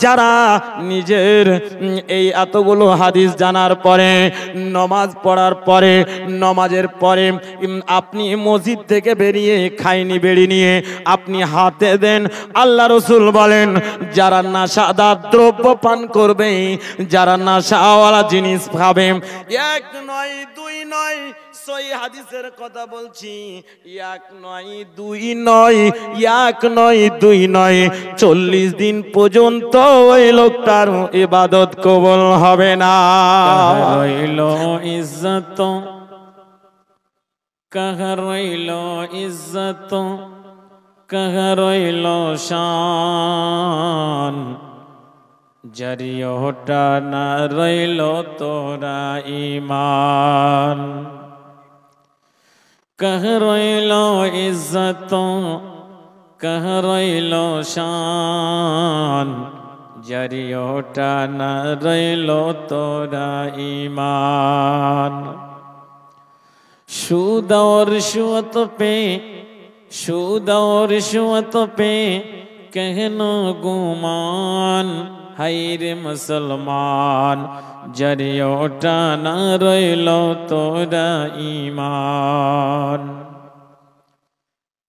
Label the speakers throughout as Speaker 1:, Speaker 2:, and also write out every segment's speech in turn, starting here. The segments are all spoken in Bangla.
Speaker 1: যারা নিজের এই এতগুলো হাদিস জানার পরে নামাজ পড়ার পরে নামাজের পরে আপনি মসজিদ থেকে বেরিয়ে খাইনি বেড়ি নিয়ে আপনি হাতে দেন, আল্লাহ রাসূল বলেন যারা নেশাদার দ্রব্য পান করবে, যারা নেশাওয়ালা জিনিস খাবে, এক নয় দুই নয়, সহিহ হাদিসের কথা বলছি, এক নয় দুই নয়, এক নয় দুই নয়, 40 দিন পর্যন্ত ওই লোকটার ইবাদত কবুল হবে না।
Speaker 2: রইল ইজ্জত, কাহা রইল ইজ্জত, কাহা রইল শান, জরিয়টা না রইল তোরা ঈমান। কাহা রইল ইজ্জত, কাহা রইল শান, জরিয়টা না রইল তোরা ঈমান। সুদ और रिश्वत पे, সুদ और रिश्वत पे कहनो गुमान, हायरे मुसलमान जरियोटा न रइलो तोरा ईमान।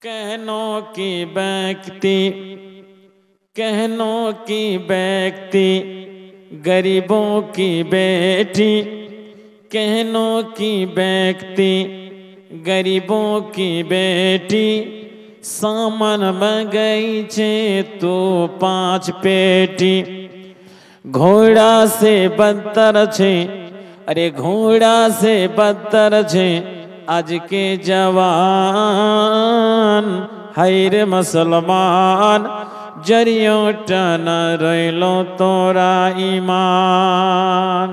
Speaker 2: कहनो की व्यक्ति, कहनो की व्यक्ति गरीबों की बेटी, कहनों की व्यक्ति गरीबों की बेटी, सामान मंगाई छे तो 5 पेटी। घोड़ा से बदतर छे, अरे घोड़ा से बदतर छे आज के जवान, हायरे मुसलमान जरियोटा न रइलो तोरा ईमान।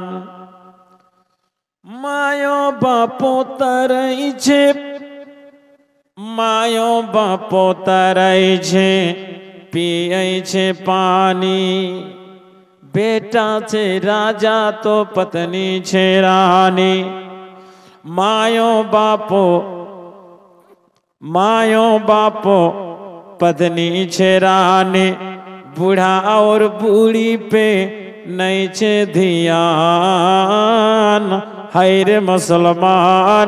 Speaker 2: मायो बापो तराई छे, मायो बापो तराई छे पिए छे पानी, बेटा छे राजा तो पत्नी छे रानी। मायो बापो, मायो बापो पत्नी छे रानी, बूढ़ा और बूढ़ी पे नहीं छे ध्यान, हायरे मुसलमान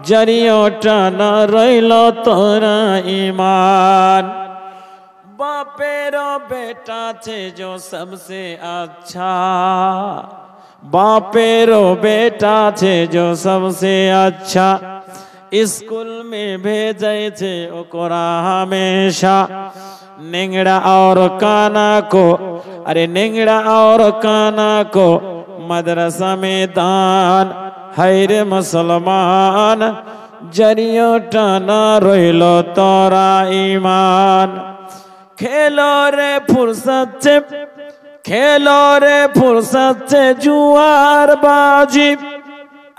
Speaker 2: जरियोटा न रइलो तोरा ईमान। बापेरो बेटा छे जो सबसे अच्छा, बापेरो बेटा छे जो सबसे अच्छा, स्कूल में भेजे छे ओकरा हमेशा। निंगड़ा और काना को, अरे निंगड़ा और काना को मदरसा में दान, हायरे मुसलमान जरियोटा न रइलो तोरा ईमान। खेलो रे फुर्सत से, खेलो रे फुर्सत से जुआर बाजी,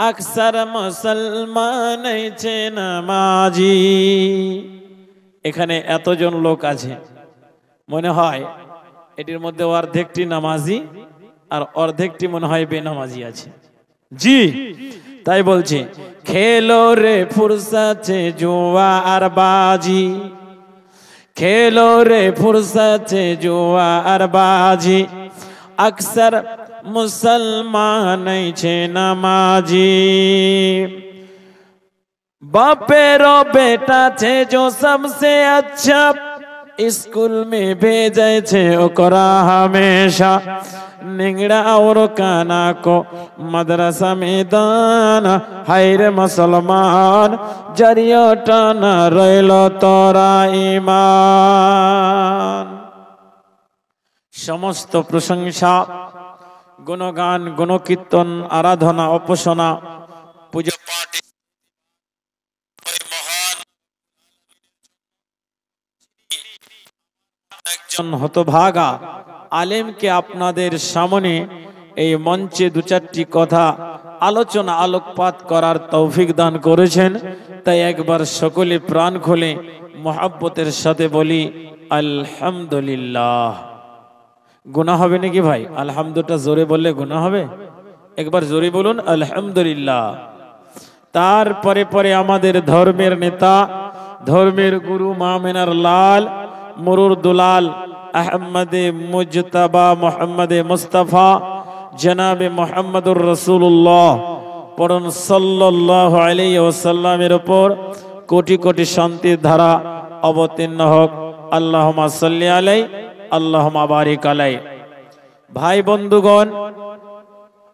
Speaker 2: अक्सर मुसलमान छे नामाजी। এখানে এতজন লোক আছে, মনে হয় এটির মধ্যে অর্ধেকটি নামাজি আর অর্ধেকটি মনে হয় বেনামাজি আছে। জি তাই বলছে খেলো রে ফুরসতে জুয়া আর বাজি, খেলো রে ফুরসতে জুয়া আর বাজি, अक्सर मुसलमान छे नमाजी। बापेरो बेटा छे जो सबसे अच्छा, स्कूल में भेजे छे ओकरा हमेशा। निंगड़ा और काना को मदरसा में दान, हायरे मुसलमान जरियोटा न रइलो तोरा ईमान। समस्त प्रशंसा गुणगान गुणकीर्तन आराधना उपासना पूजा पाठ একজন হতভাগা আলেমকে আপনাদের সামনে এই মঞ্চে দু চারটি কথা আলোচনা আলোকপাত করার তৌফিক দান করেছেন। তাই একবার সকলে প্রাণ খুলে মোহাব্বতের সাথে বলি আলহামদুলিল্লাহ। গুনাহ হবে নাকি ভাই? আলহামদুলিল্লাহ জোরে বললে গুনাহ হবে? একবার জোরে বলুন আলহামদুলিল্লাহ। তারপরে পরে আমাদের ধর্মের নেতা, ধর্মের গুরু মামেনার লাল মুরুর দুলাল আহমদে মুজতাবা মুহাম্মদে মুস্তাফা জনাবে মুহাম্মদুর রাসূলুল্লাহ পড়ুন সাল্লাল্লাহু আলাইহি ওয়াসাল্লামের উপর কোটি কোটি শান্তির ধারা অবতীর্ণ হোক। আল্লাহুম্মা সাল্লি আলাইহি আল্লাহুম্মা বারিক আলাইহি। ভাই বন্ধুগণ,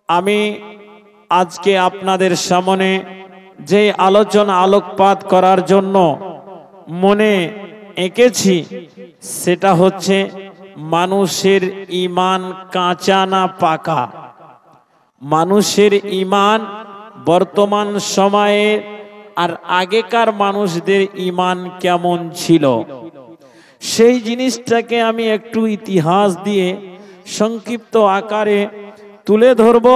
Speaker 2: আমি আজকে আপনাদের সামনে যে আলোচনা আলোকপাত করার জন্য মনে এঁকেছি সেটা হচ্ছে মানুষের ঈমান কাঁচা না পাকা। মানুষের ঈমান বর্তমান সময়ে আর আগেকার মানুষদের ঈমান কেমন ছিল সেই জিনিসটাকে আমি একটু ইতিহাস দিয়ে সংক্ষিপ্ত আকারে তুলে ধরব।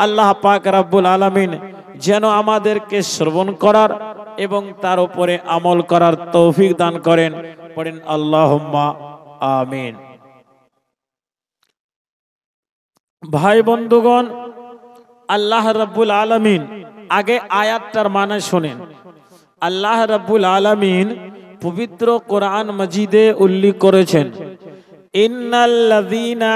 Speaker 2: আল্লাহ পাক রব্বুল আলামিন যেন আমাদেরকে শ্রবণ করার এবং তার উপরে আমল করার তৌফিক দান করেন। পড়েন আল্লাহুম্মা আমিন। ভাই বন্ধুগণ, আল্লাহ রাব্বুল আলামিন, আগে আয়াতটার মানে শুনেন। আল্লাহ রাব্বুল আলামিন পবিত্র কোরআন মাজিদে উল্লেখ করেছেন, ইন্নাল্লাযীনা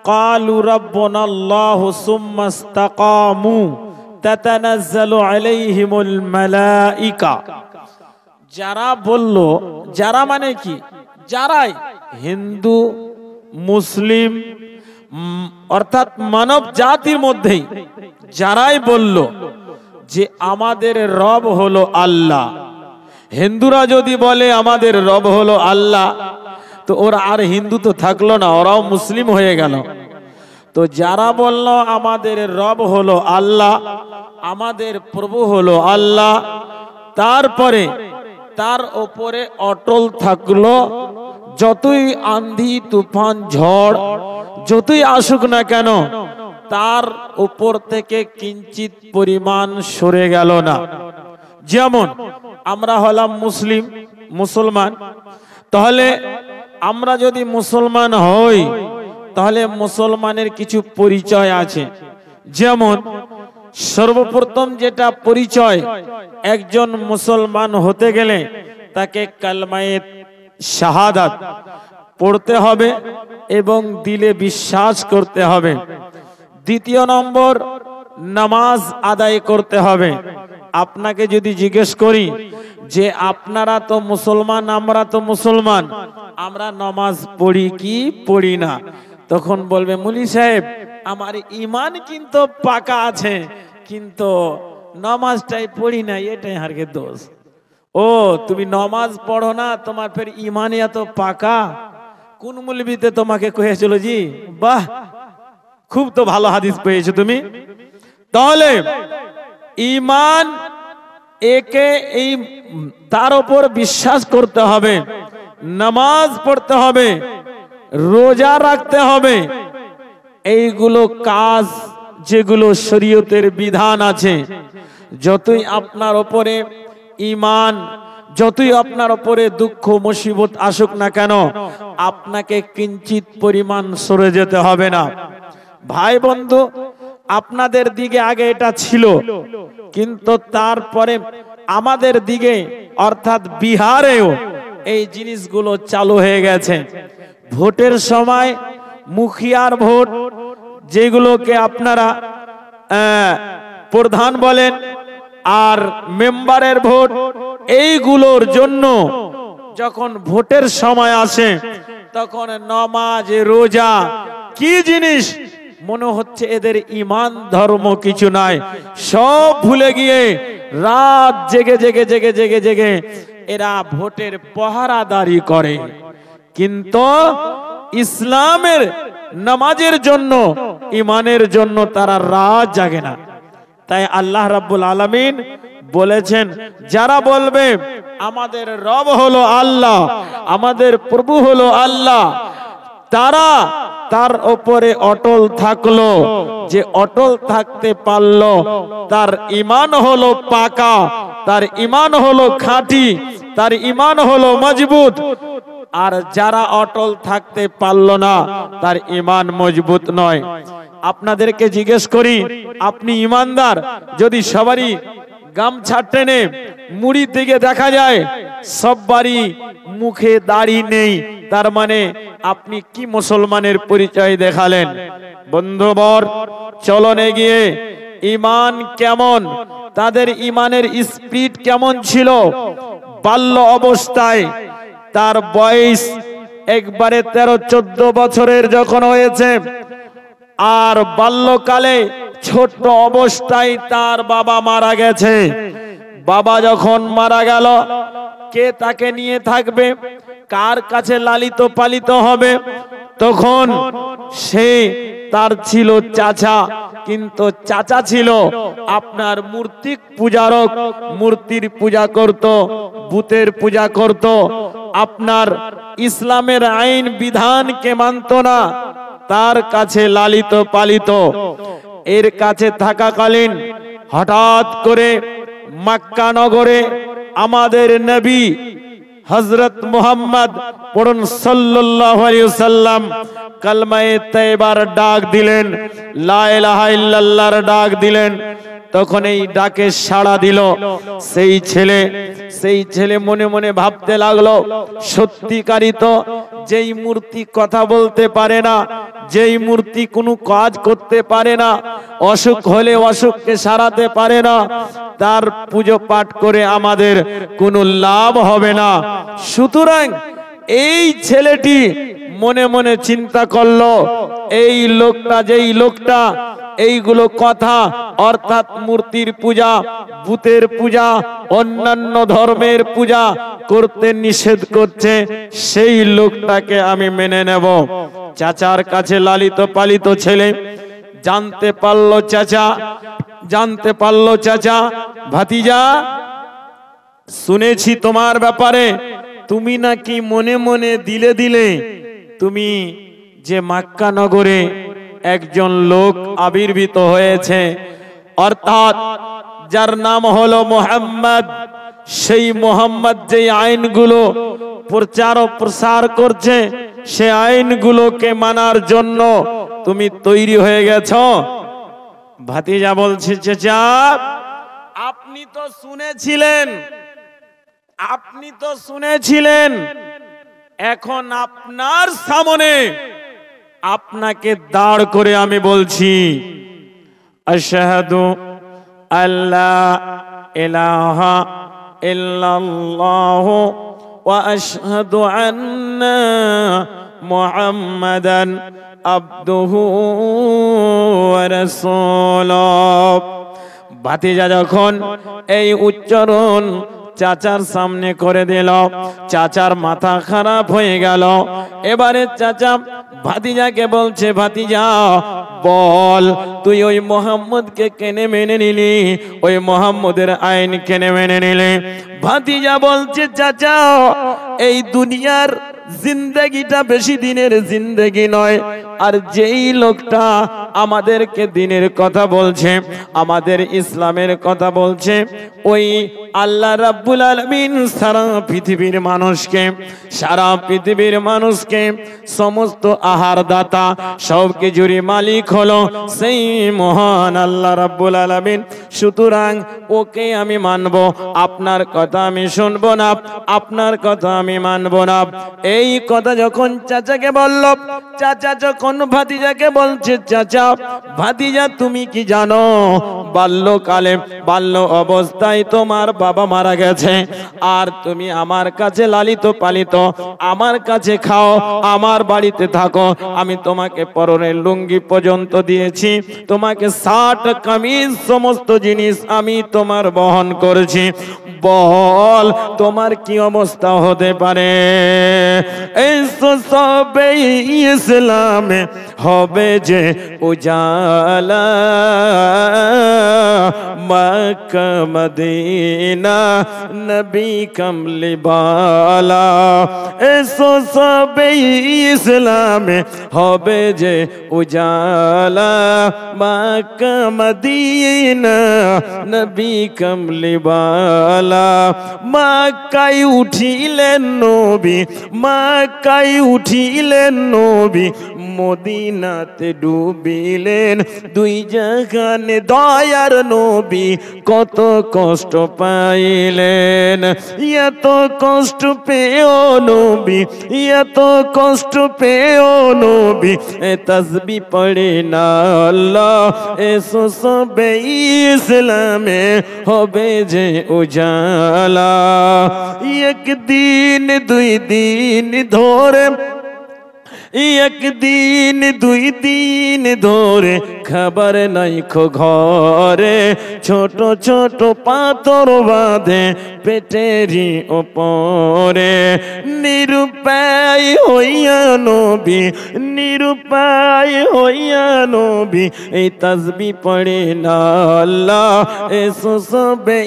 Speaker 2: ক্বালু রাব্বুনাল্লাহু সুম্মা ইসতাকামু তাতানাজ্জালু আলাইহিমুল মালাইকা। যারা বলল, যারা মানে কি? যারাই হিন্দু মুসলিম অর্থাৎ মানব জাতির মধ্যেই যারাই বলল যে আমাদের রব হলো আল্লাহ। হিন্দুরা যদি বলে আমাদের রব হলো আল্লাহ, তো ওরা আর হিন্দু তো থাকলো না, ওরাও মুসলিম হয়ে গেল। তো যারা বলল আমাদের রব হলো আল্লাহ, আমাদের প্রভু হলো আল্লাহ, তারপরে তার ওপরে অটল থাকলো, যতই আন্ধি তুফান ঝড় যতই আসুক না কেন তার উপর থেকে কিঞ্চিত পরিমাণ সরে গেল না। যেমন আমরা হলাম মুসলমান, তাহলে আমরা যদি মুসলমান হই তাহলে মুসলমানের কিছু পরিচয় আছে। যেমন সর্বপ্রথম যেটা পরিচয়, একজন মুসলমান হতে গেলে তাকে কালমায়ে শাহাদাত পড়তে হবে এবং দিলে বিশ্বাস করতে হবে। দ্বিতীয় নম্বর, নামাজ আদায় করতে হবে। আপনাকে যদি জিজ্ঞেস করি যে আপনারা তো মুসলমান, আমরা তো মুসলমান, আমরা নামাজ পড়ি কি পড়ি না, তখন বলবে মুলি সাহেব আমার ঈমান কিন্তু পাকা আছে, কিন্তু নামাজটাই পড়ি না, এটাই হারকে দোষ। ও তুমি নামাজ পড়ো না, তোমার ফের ঈমান এত পাকা? কোন মুলবিতে তোমাকে কয়েছিল জি? বাহ, খুব তো ভালো হাদিস পেয়েছো তুমি। তাহলে ঈমান একে এই তার উপর বিশ্বাস করতে হবে, নামাজ পড়তে হবে, রোজা রাখতে হবে। এইগুলো কাজ যেগুলো শরীয়তের বিধান আছে, যতই আপনার উপরে ঈমান, যতই আপনার উপরে দুঃখ মুসিবত আসুক না কেন, আপনাকে কিঞ্চিত পরিমাণ সরে যেতে হবে না। ভাই বন্ধু, আপনাদের দিকে আগে এটা ছিল, কিন্তু তারপরে আমাদের দিকে অর্থাৎ বিহারেও এই জিনিসগুলো চালু হয়ে গেছে। ভোটের সময় মুখিয়ার ভোট, যেগুলোকে আপনারা প্রধান বলেন, আর মেম্বারের ভোট, এইগুলোর জন্য যখন ভোটের সময় আসে তখন নামাজ রোজা কি জিনিস মনে হচ্ছে এদের ঈমান ধর্ম কিছু নাই, সব ভুলে গিয়ে রাত জেগে জেগে জেগে জেগে জেগে এরা ভোটের পহারাদারি করে। কিন্তু ইসলামের নামাজের জন্য, ঈমানের জন্য তারা রাত জাগে না। তাই আল্লাহ রাব্বুল আলামিন বলেছেন, যারা বলবে আমাদের রব হলো আল্লাহ, আমাদের প্রভু হলো আল্লাহ, তারা তার উপরে অটল থাকলো, যে অটল থাকতে পারলো তার ঈমান হলো পাকা, তার ঈমান হলো খাঁটি, তার ঈমান হলো মজবুত। আর যারা অটল থাকতে পারলো না তার ঈমান মজবুত নয়। আপনাদেরকে জিজ্ঞেস করি, আপনি ঈমানদার? যদি সবারই গামছা টেনে মুড়ি দিকে দেখা যায় সববারই মুখে দাড়ি নেই, তার মানে আপনি কি মুসলমানের পরিচয় দেখালেন? বন্ধুবর, চলনে গিয়ে ঈমান কেমন, তাদের ঈমানের স্পিরিট কেমন ছিল? বাল্য অবস্থায় তার বয়স একবারে 13-14 বছরের যখন হয়েছে, আর বাল্যকালে ছোট অবস্থায় তার বাবা মারা গেছে। বাবা যখন মারা গেল, কে তাকে নিয়ে থাকবে, কার কাছে লালিত পালিত হবে? তখন সে তার ছিল চাচা, কিন্তু চাচা ছিল আপনার মূর্তি পূজারক, মূর্তির পূজা করত, ভূতের পূজা করত, আপনার ইসলামের আইন বিধানকে মানত না, তার কাছে লালিত পালিত। এর কাছে থাকাকালীন হঠাৎ করে মক্কা নগরে আমাদের নবী হযরত মুহাম্মদ পড়ুন সাল্লাল্লাহু আলাইহি ওয়াসাল্লাম কালমায়ে তাইবার ডাক দিলেন, লা ইলাহা ইল্লাল্লাহর ডাক দিলেন। তখন এই ডাকে সাড়া দিল সেই ছেলে মনে মনে ভাবতে লাগলো, সত্যিকারই তো যেই মূর্তি কথা বলতে পারে না, যেই মূর্তি কোনো কাজ করতে পারে না, অসুখ হলে অসুখকে সারাতে পারে না, তার পুজো পাঠ করে আমাদের কোনো লাভ হবে না। সুতরাং এই ছেলেটি মনে মনে চিন্তা করলো, এই লোকটা, যেই লোকটা এইগুলো কথা অর্থাৎ মূর্তির পূজা, ভূতের পূজা, অন্যান্য ধর্মের পূজা করতে নিষেধ করছে, সেই লোকটাকে আমি মেনে নেব। চাচার কাছে লালিত পালিত ছেলে জানতে পারলো চাচা, ভাতিজা, শুনেছি তোমার ব্যাপারে, তুমি নাকি মনে মনে দিলে তুমি যে মক্কা নগরে একজন লোক আবির্ভূত হয়েছে, অর্থাৎ যার নাম হলো মুহাম্মদ, সেই মুহাম্মদ যে আইনগুলো প্রচার ও প্রসার করছে, সে আইনগুলোকে মানার জন্য তুমি তৈরি হয়ে গেছো। ভাতিজা বলছে, চাচা আপনি তো শুনেছিলেন, এখন আপনার সামনে আপনাকে দাঁড় করে আমি বলছি, আশহাদু আল্লা ইলাহা ইল্লাল্লাহু ওয়া আশহাদু আন্না মুহাম্মাদান আবদুহু ওয়া রাসূলুহু। ভাতিজা যখন এই উচ্চারণ চাচার সামনে করে দিল, চাচার মাথা খারাপ হয়ে গেল। এবারে চাচা ভাতিজাকে বলছে, ভাতিজা বল, তুই ওই মোহাম্মদকে কেনে মেনে নিলি, ওই মোহাম্মদের আইন কেনে মেনে নিলি? ভাতিজা বলছে, চাচা এই দুনিয়ার জিন্দেগিটা বেশি দিনের জিন্দেগি নয়, আর যেই লোকটা আমাদেরকে দিনের কথা বলছে, আমাদের ইসলামের কথা বলছে, ওই আল্লাহ রাব্বুল আলামিন সারা পৃথিবীর মানুষকে সমস্ত আহার দাতা সবকিছুরই মালিক হলো সেই মহান আল্লাহ রাব্বুল আলামিন। সুতরাং ওকে আমি মানব, আপনার কথা আমি শুনবো না, আপনার কথা আমি মানব না। এই কথা যখন চাচাকে বলল, চাচা যখন ভাতিজাকে বলছে, চাচা ভাতিজা তুমি কি জানো, বাল্য অবস্থায় তোমার বাবা মারা গেছে, আর তুমি আমার কাছে লালিত পালিত, আমার কাছে খাও, আমার বাড়িতে থাকো, আমি তোমাকে পরনের লুঙ্গি পর্যন্ত দিয়েছি, তোমাকে শার্ট কামিজ সমস্ত জিনিস আমি তোমার বহন করেছি, বল তোমার কি অবস্থা হতে পারে? এই সবে ইসলামে হবে যে উজালা, মক্কা মদিনা নবী কমলি বালা। এসো সবে ইসলামে হবে যে উজালা, মক্কা মদিনা নবী কমলি বালা। মক্কায় উঠিলেন নবী, মক্কায় উঠিলেন নবী,
Speaker 1: মদিনাতে ডুবিলেন দুই জাহানে দয়ার নবী কত কষ্ট পাইলেন এত কষ্ট পেও নবী এত কষ্ট পেও নবী তাসবি পড়ে না আল্লাহ এসো সবে ইসলামে হবে যে উজালা একদিন দুই দিন ধরে একদিন দুই দিন ধরে খাবার নাই ঘরে ছোট ছোট পাথর বাঁধে পেটেরই ওপরে নিরুপায় হইয়া নবী নিরুপায় হইয়া নবী এই তাসবি পড়ে না আল্লাহ এসো সবে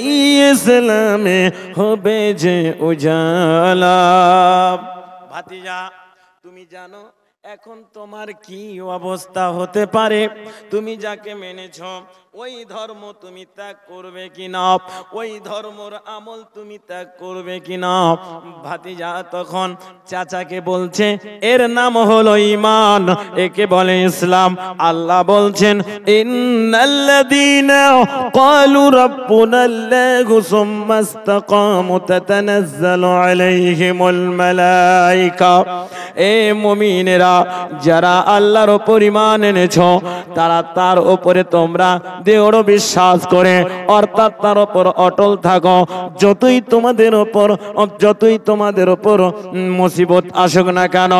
Speaker 1: ইসলামে হবে যে উজালা। ভাতিজা তুমি জানো এখন তোমার কি অবস্থা হতে পারে? তুমি যাকে মেনেছো ওই ধর্ম তুমি ত্যাগ করবে কিনা? ওই ধর্মর আমল তুমি ত্যাগ করবে কিনা? ভাতিজা তখন চাচাকে বলছে এর নাম হলো ঈমান, একে বলে ইসলাম। আল্লাহ বলছেন ইন্নাল্লাযীনা ক্বালু রাব্বুনাল্লাহু সুম্মা ইসতাকামু তাতানাজ্জালু আলাইহিমুল মালায়েকা। এ মুমিনেরা যারা আল্লাহর উপর ঈমান এনেছো তারা তার উপরে তোমরা দৃঢ় বিশ্বাস করে অর্থাৎ তার উপর অটল থাকো। যতই তোমাদের উপর মুসিবত আসুক না কেন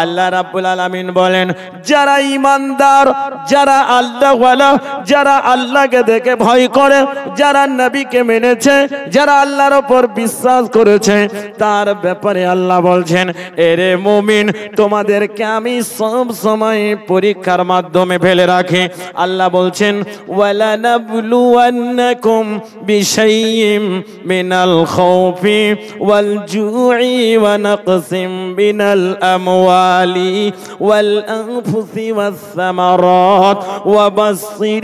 Speaker 1: আল্লাহ রাব্বুল আলামিন বলেন যারা ঈমানদার যারা আল্লাহওয়ালা যারা আল্লাহকে দেখে ভয় করে যারা নবীকে মেনেছে যারা আল্লাহর উপর বিশ্বাস করেছে তার ব্যাপারে আল্লাহ বলছেন এরে মুমিন তোমাদেরকে আমি সব সময় পরীক্ষার মাধ্যমে ফেলে রাখি। আল্লাহ বলছেন وَلَنَبْلُوَنَّكُمْ بِشَيْءٍ مِّنَ الْخَوْفِ وَالْجُوعِ وَنَقْصٍ مِّنَ الْأَمْوَالِ وَالْأَنفُسِ وَالثَّمَرَاتِ وَبَشِّرِ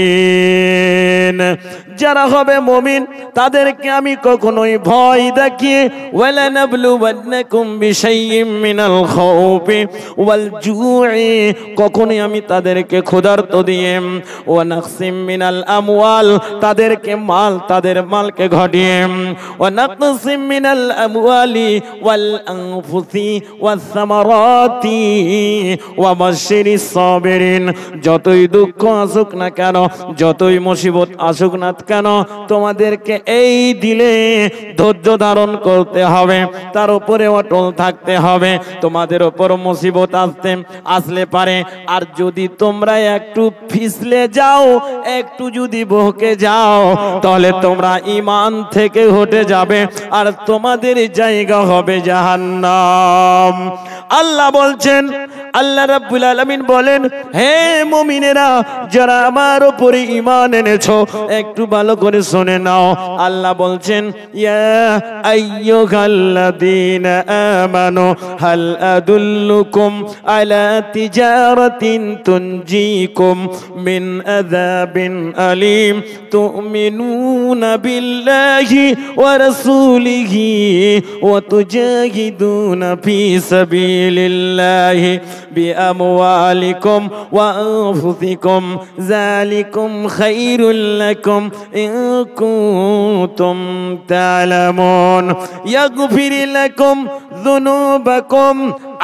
Speaker 1: الصَّابِرِينَ। যারা হবে মুমিন তাদেরকে আমি কখনোই ভয় দেখিয়ে ওয়ালানাবলুওয়ান্নাকুম বিশাইইম মিনাল খাউফি ওয়াল জু'i কখনোই আমি তাদেরকে ক্ষুধার্ত দিয়ে ওয়া নাকসিম মিনাল আমওয়াল তাদের মালকে ঘটিয়ে ওয়া নাকসিম মিনাল আমওয়ালি ওয়াল আনফুসি ওয়াস সামারাতি ওয়া বাশশিরিস সাবিরিন। যতই দুঃখ আসুক না কেন যতই মুসিবত আসুক না কেন তোমাদেরকে এই দিলে ধৈর্য ধারণ করতে হবে, তার উপরে অটল থাকতে হবে। তোমাদের উপর মুসিবত আসলে পারে আর যদি তোমরা একটু পিছলে যাও একটু যদি বহকে যাও তাহলে তোমরা ঈমান থেকে হটে যাবে আর তোমাদের জায়গা হবে জাহান্নাম। আল্লাহ বলছেন আল্লাহ রাব্বুল আলামিন বলেন হে মুমিনেরা যারা আমার উপরে ঈমান এনেছো একটু ভালো করে শুনে নাও। আল্লাহ বলছেন ইয়া আইয়ুহাল্লাযীনা আমানু হাল আদুল্লুকুম আলা তিজারাতিন তুনজিকুম মিন আযাবিন আলীম তুমিনুনা বিল্লাহি ওয়া রাসূলিহি ওয়া তুজাহিদুনা ফি সাবিলিল্লাহি বিআমওয়ালিকুম ওয়া আনফুসিকুম যালিকুম খায়রুল লাকুম ইন কুনতুম তা'লামুন ইয়াগফির লাকুম যুনুবাকুম।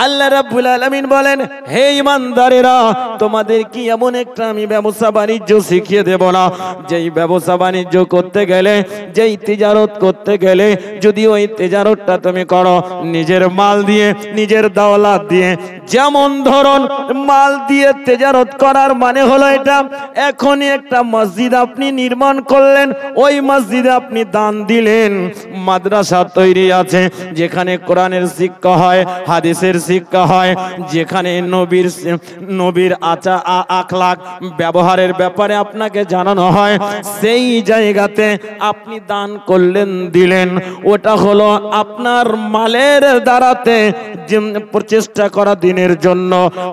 Speaker 1: আল্লাহ রাব্বুল আলামিন বলেন হে ঈমানদারেরা তোমাদের কি এমন একটা আমি ব্যবসা বাণিজ্য শিখিয়ে দেব না যেই ব্যবসা বাণিজ্য করতে গেলে যেই তিজারত করতে গেলে যদি ওই তিজারতটা তুমি করো নিজের মাল দিয়ে নিজের দৌলত দিয়ে, যেমন ধরুন মাল দিয়ে তিজারত করার মানে হলো এটা এখনই একটা মসজিদ আপনি নির্মাণ করলেন ওই মসজিদে আপনি দান দিলেন, মাদ্রাসা তৈরি আছে যেখানে কোরআনের শিক্ষা হয় হাদিসের শিক্ষা হয় যেখানে নবীর আখলাক ব্যবহারের ব্যাপারে আপনাকে জানানো হয় সেই জায়গাতে আপনি দান করলেন দিলেন ওটা হলো আপনার মালের দ্বারাতে প্রচেষ্টা করা দিনের জন্য।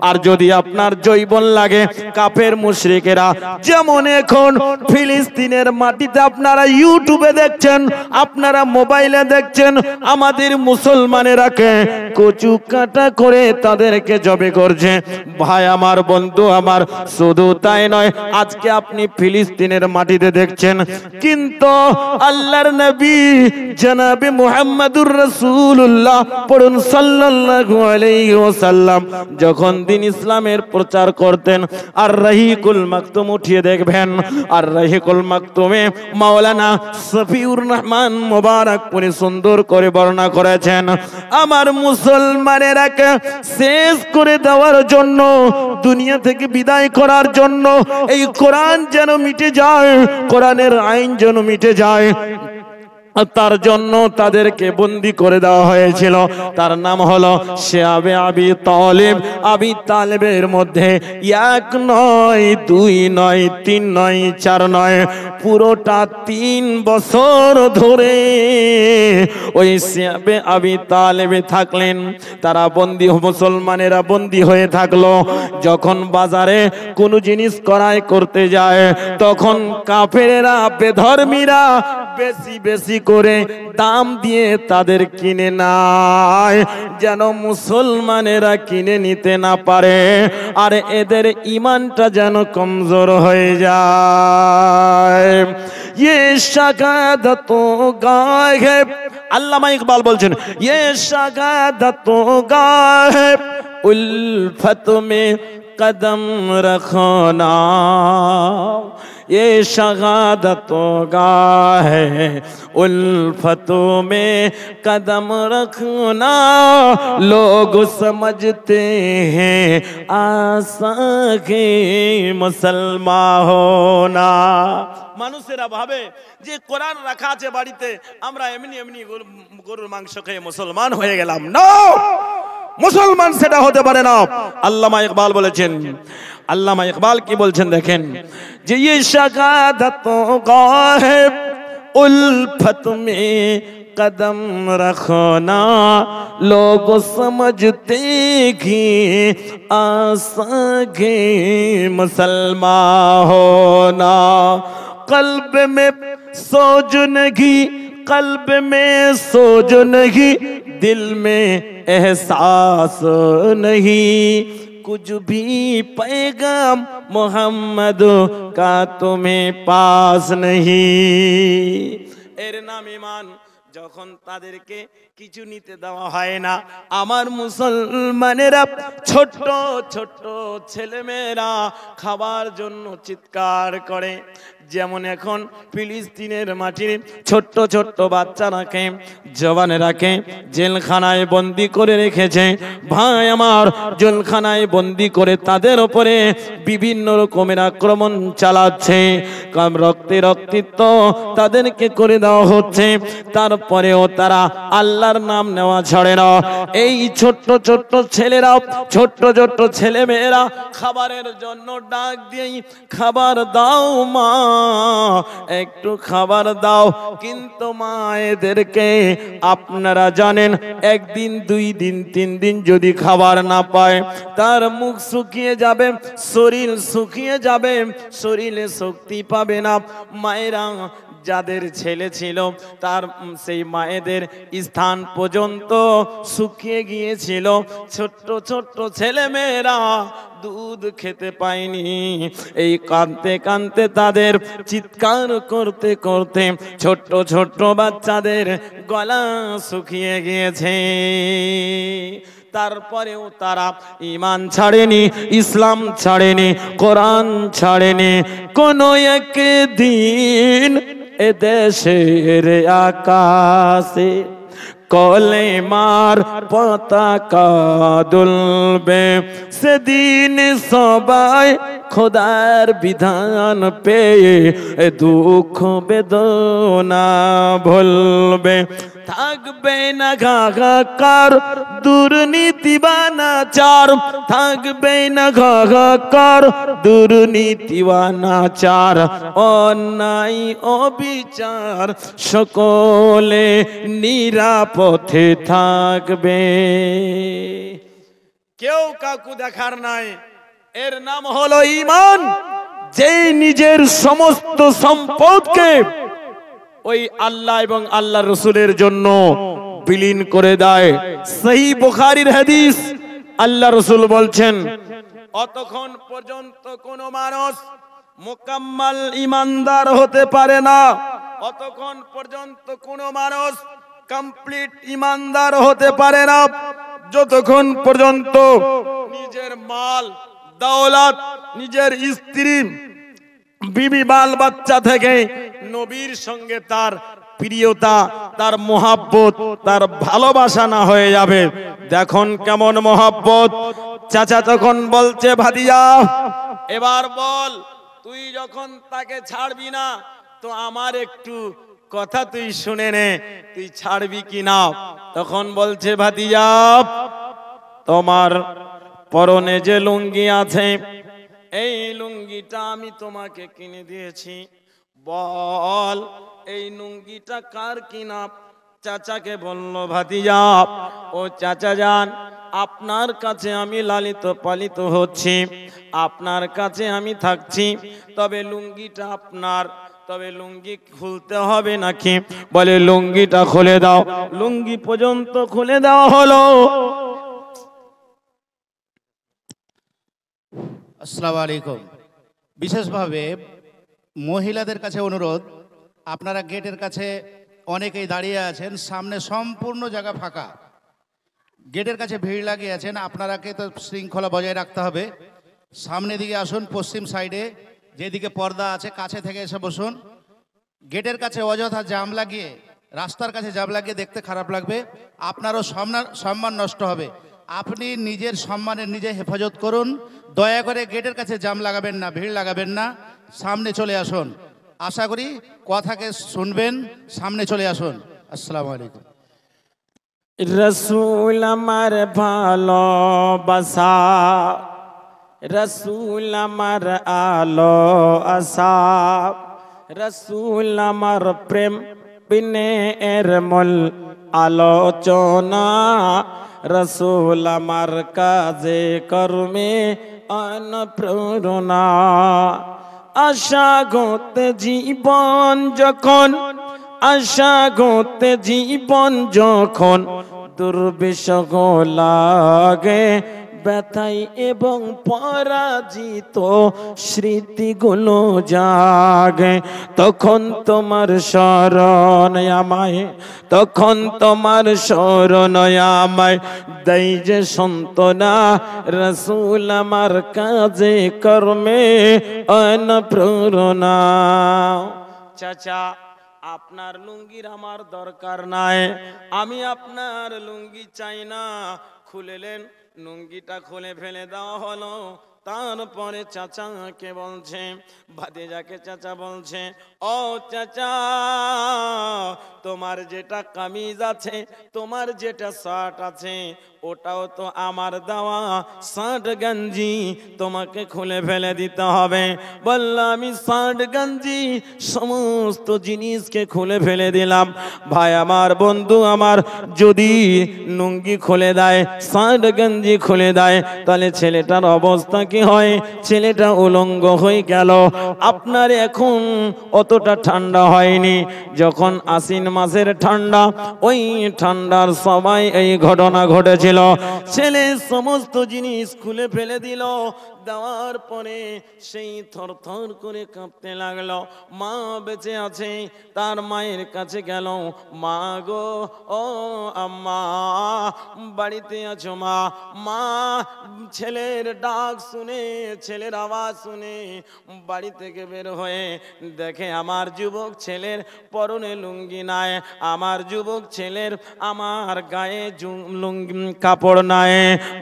Speaker 1: আর যদি আপনার জৈবন লাগে কাফের মুশরিকেরা যেমন এখন ফিলিস্তিনের মাটিতে আপনারা ইউটিউবে দেখছেন আপনারা মোবাইলে দেখছেন আমাদের মুসলমানেরাকে কচু কাটা টুকরা করে তাদেরকে জবে করছে। ভাই আমার, বন্ধু আমার, শুধু তাই নয়, আজকে আপনি ফিলিস্তিনের মাটিতে দেখছেন, কিন্তু আল্লাহর নবী জনাবে মুহাম্মদুর রাসূলুল্লাহ পড়ুন সাল্লাল্লাহু আলাইহি ওয়াসাল্লাম যখন দিন ইসলামের প্রচার করতেন, আর রাহিকুল মাকতুম উঠিয়ে দেখবেন, আর রাহিকুল মাকতুমে মাওলানা সফিউর রহমান মুবারকপুরি সুন্দর করে বর্ণনা করেছেন, আমার মুসলমানেরাকে শেষ করে দেওয়ার জন্য, দুনিয়া থেকে বিদায় করার জন্য, এই কোরআন যেন মিটে যায়, কোরআনের আইন যেন মিটে যায়, তার জন্য তাদেরকে বন্দী করে দেওয়া হয়েছিল। তার নাম হলো শিয়াবে আবি তালেব। আবি তালেবের মধ্যে 1 নয়, 2 নয়, 3 নয়, 4 নয়, পুরোটা 3 বছর ধরে ওই শিয়াবে আবি তালেবে থাকলেন। তারা বন্দী, মুসলমানেরা বন্দী হয়ে থাকলো। যখন বাজারে কোনো জিনিস ক্রয় করতে যায়, তখন কাফেরেরা, বেধর্মীরা বেশি বেশি করে দাম দিয়ে তাদের কিনে নেয়, যেন মুসলমানেরা কিনে নিতে না পারে, আর এদের ঈমানটা যেন কমজোর হয়ে যায়। ये शहादतों गाह है, আল্লামা ইকবাল বলছেন, ये शहादतों गाह है, उल्फत में कदम रखना, ये शहादतों गाह है, उल्फतों में कदम रखना, लोग समझते हैं आसान है मुसलमान होना। মানুষেরা ভাবে যে কোরআন রাখা আছে বাড়িতে, আমরা এমনি এমনি গরুর মাংস খেয়ে মুসলমান হয়ে গেলাম। না, মুসলমান সেটা হতে পারে না। আল্লামা ইকবাল বলেছেন, আল্লামা ইকবাল কি বলছেন দেখেন, যে ये शहादतों गाह है, उल्फत में कदम रखना, लोग समझते कि आसान है मुसलमान होना, कल्ब में सोज नहीं, कल्ब में सोज नहीं, दिल में एहसास नहीं, कुछ भी पैगाम मोहम्मद का तुम्हें पास नहीं। এর নাম ঈমান। যখন তাদেরকে কিছু নিতে দেওয়া হয় না, আমার মুসলমানেরা, ছোট্ট ছোট্ট ছেলেমেয়েরা খাবার জন্য চিৎকার করে। যেমন এখন ফিলিস্তিনের মাটির ছোট্ট ছোট্ট বাচ্চারাকে, জওয়ানেরাকে জেলখানায় বন্দি করে রেখেছে। ভাই আমার, জেলখানায় বন্দি করে তাদের উপরে বিভিন্ন রকমের আক্রমণ চালাচ্ছে, রক্তে রক্তিত তাদেরকে করে দেওয়া হচ্ছে। তারপরেও তারা আল্লাহর নাম নেওয়া ছাড়ে না। এই ছোট্ট ছোট্ট ছেলেরা, ছোট্ট ছোট্ট ছেলে মেয়েরা খাবারের জন্য ডাক দিয়ে, খাবার দাও মা, একটু খাবার দাও। কিন্তু মা এদেরকে, আপনারা জানেন, 1 দিন 2 দিন 3 দিন যদি খাবার না পায়, তার মুখ শুকিয়ে যাবে, শরীর শুকিয়ে যাবে, শরীরে শক্তি পাবে না। মায়েরা, যাদের ছেলে ছিল, তার সেই মায়েদের স্থান পর্যন্ত শুকিয়ে গিয়েছিল। ছোট্ট ছোট্ট ছেলে মেয়েরা দুধ খেতে পায়নি। এই কাঁদতে কাঁদতে, তাদের চিৎকার করতে করতে ছোট্ট ছোট্ট বাচ্চাদের গলা শুকিয়ে গিয়েছে। তারপরেও তারা ঈমান ছাড়েনি, ইসলাম ছাড়েনি, কোরআন ছাড়েনি। কোনো একদিন এ দেশের আকাশে কলেমার পতাকা দুলবে, সেদিন সবাই খোদার বিধান পেয়ে দুঃখ বেদনা ভুলবে। থাকবে না হাহাকার, দুর্নীতি বানাচার, থাকবে না হাহাকার, দুর্নীতি বানাচার, অন্যায় অবিচার, সকলে নিরাপদে থাকবে। কেউ কাউকে দেখার নাই। এর নাম হলো ঈমান। যে নিজের সমস্ত সম্পদকে ওই আল্লাহ এবং আল্লাহর রাসূলের জন্য বিলীন করে দেয়। সহিহ বুখারীর হাদিস, আল্লাহ রাসূল বলছেন অতক্ষণ পর্যন্ত কোন মানুষ মুকাম্মাল ইমানদার হতে পারে না, অতক্ষণ পর্যন্ত কোন মানুষ কমপ্লিট ইমানদার হতে পারে না যতক্ষণ পর্যন্ত নিজের মাল দৌলত, নিজের স্ত্রী বিবি বাল বাচ্চা থেকে নবীর সঙ্গে তার প্রিয়তা, তার মোহাব্বত, তার ভালোবাসা না হয়ে যাবে। দেখুন কেমন মোহাব্বত। চাচা তখন বলছে ভাতিজা এবার বল, তুই যখন তাকে ছাড়বি না তো আমার একটু কথা তুই শুনে নে, তুই ছাড়বি কি না? তখন বলছে ভাতিজা তোমার পরনে যে লুঙ্গি আছে এই লুঙ্গিটা আমি তোমাকে কিনে দিয়েছি, বল এই লুঙ্গিটা কার কিনা? চাচাকে বলল ভাতিজা ও চাচা যান, আপনার কাছে আমি লালিত পালিত হচ্ছি, আপনার কাছে আমি থাকছি, তবে লুঙ্গিটা আপনার, তবে লুঙ্গি খুলতে হবে নাকি? বলে লুঙ্গিটা খুলে দাও। লুঙ্গি পর্যন্ত খুলে দেওয়া হলো।
Speaker 3: আসসালামু আলাইকুম। বিশেষভাবে মহিলাদের কাছে অনুরোধ, আপনারা গেটের কাছে অনেকেই দাঁড়িয়ে আছেন, সামনে সম্পূর্ণ জায়গা ফাঁকা, গেটের কাছে ভিড় লাগিয়ে আছেন, আপনারাকে তো শৃঙ্খলা বজায় রাখতে হবে। সামনের দিকে আসুন, পশ্চিম সাইডে যেদিকে পর্দা আছে কাছে থেকে এসে বসুন। গেটের কাছে অযথা জাম লাগিয়ে, রাস্তার কাছে জাম লাগিয়ে দেখতে খারাপ লাগবে, আপনারও সম্মান নষ্ট হবে। আপনি নিজের সম্মানের নিজে হেফাজত করুন, দয়া করে গেটের কাছে জাম লাগাবেন না, ভিড় লাগাবেন না, সামনে চলে আসুন। আশা করি কথাকে শুনবেন, সামনে চলে আসুন। আসসালামু আলাইকুম।
Speaker 1: রসুল আমার ভালোবাসা, রসুল আমার আলো আশা, রসুল আমার প্রেম বিনে এর মূল আলোচনা, রসুল আমার কাজে কর্মে অনুপ্রেরণা। আশা গতে জীবন যখন, আশা গতে জীবন যখন দুর্বিষহ লাগে, ব্যথাই এবং পরাজিত স্মৃতিগুলো জাগে, তখন তোমার শরণ আমায়, তখন তোমার শরণ আমায় দেই যে সান্ত্বনা, রাসূল আমার কাজে কর্মে অনুপ্রেরণা। চাচা আপনার লুঙ্গির আমার দরকার নাই, আমি আপনার লুঙ্গি চাই না। খুলেলেন, লুঙ্গিটা খুলে ফেলে দেওয়া হলো। তারপরে চাচাকে বলছে, ভাতিজাকে চাচা বলছে ও চাচা তোমার যেটা কামিজ আছে, তোমার যেটা শার্ট আছে ওটাও তো আমার দেওয়া, শার্ট গঞ্জি তোমাকে খুলে ফেলে দিতে হবে। বললাম আমি শার্ট গঞ্জি সমস্ত জিনিসকে খুলে ফেলে দিলাম। ভাই আমার, বন্ধু আমার, যদি লুঙ্গি খুলে দেয়, শার্ট গঞ্জি খুলে দেয়, তাহলে ছেলেটার অবস্থা কি হয়? ছেলেটা উলঙ্গ হয়ে গেল। আপনার এখন অতটা ঠান্ডা হয়নি, যখন আশ্বিন মাসের ঠান্ডা, ওই ঠান্ডার সময় এই ঘটনা ঘটেছিল। ছেলে সমস্ত জিনিস খুলে ফেলে দিল, দেওয়ার পরে সেই থরথর করে কাঁপতে লাগলো। মা বেঁচে আছে, তার মায়ের কাছে গেল, মা গো ও আম্মা বাড়িতে আছো মা? মা ছেলের ডাক শুনে, ছেলের আওয়াজ শুনে বাড়ি থেকে বের হয়ে দেখে আমার যুবক ছেলের পরনে লুঙ্গি নাই, আমার যুবক ছেলের আমার গায়ে লুঙ্গি কাপড় নাই।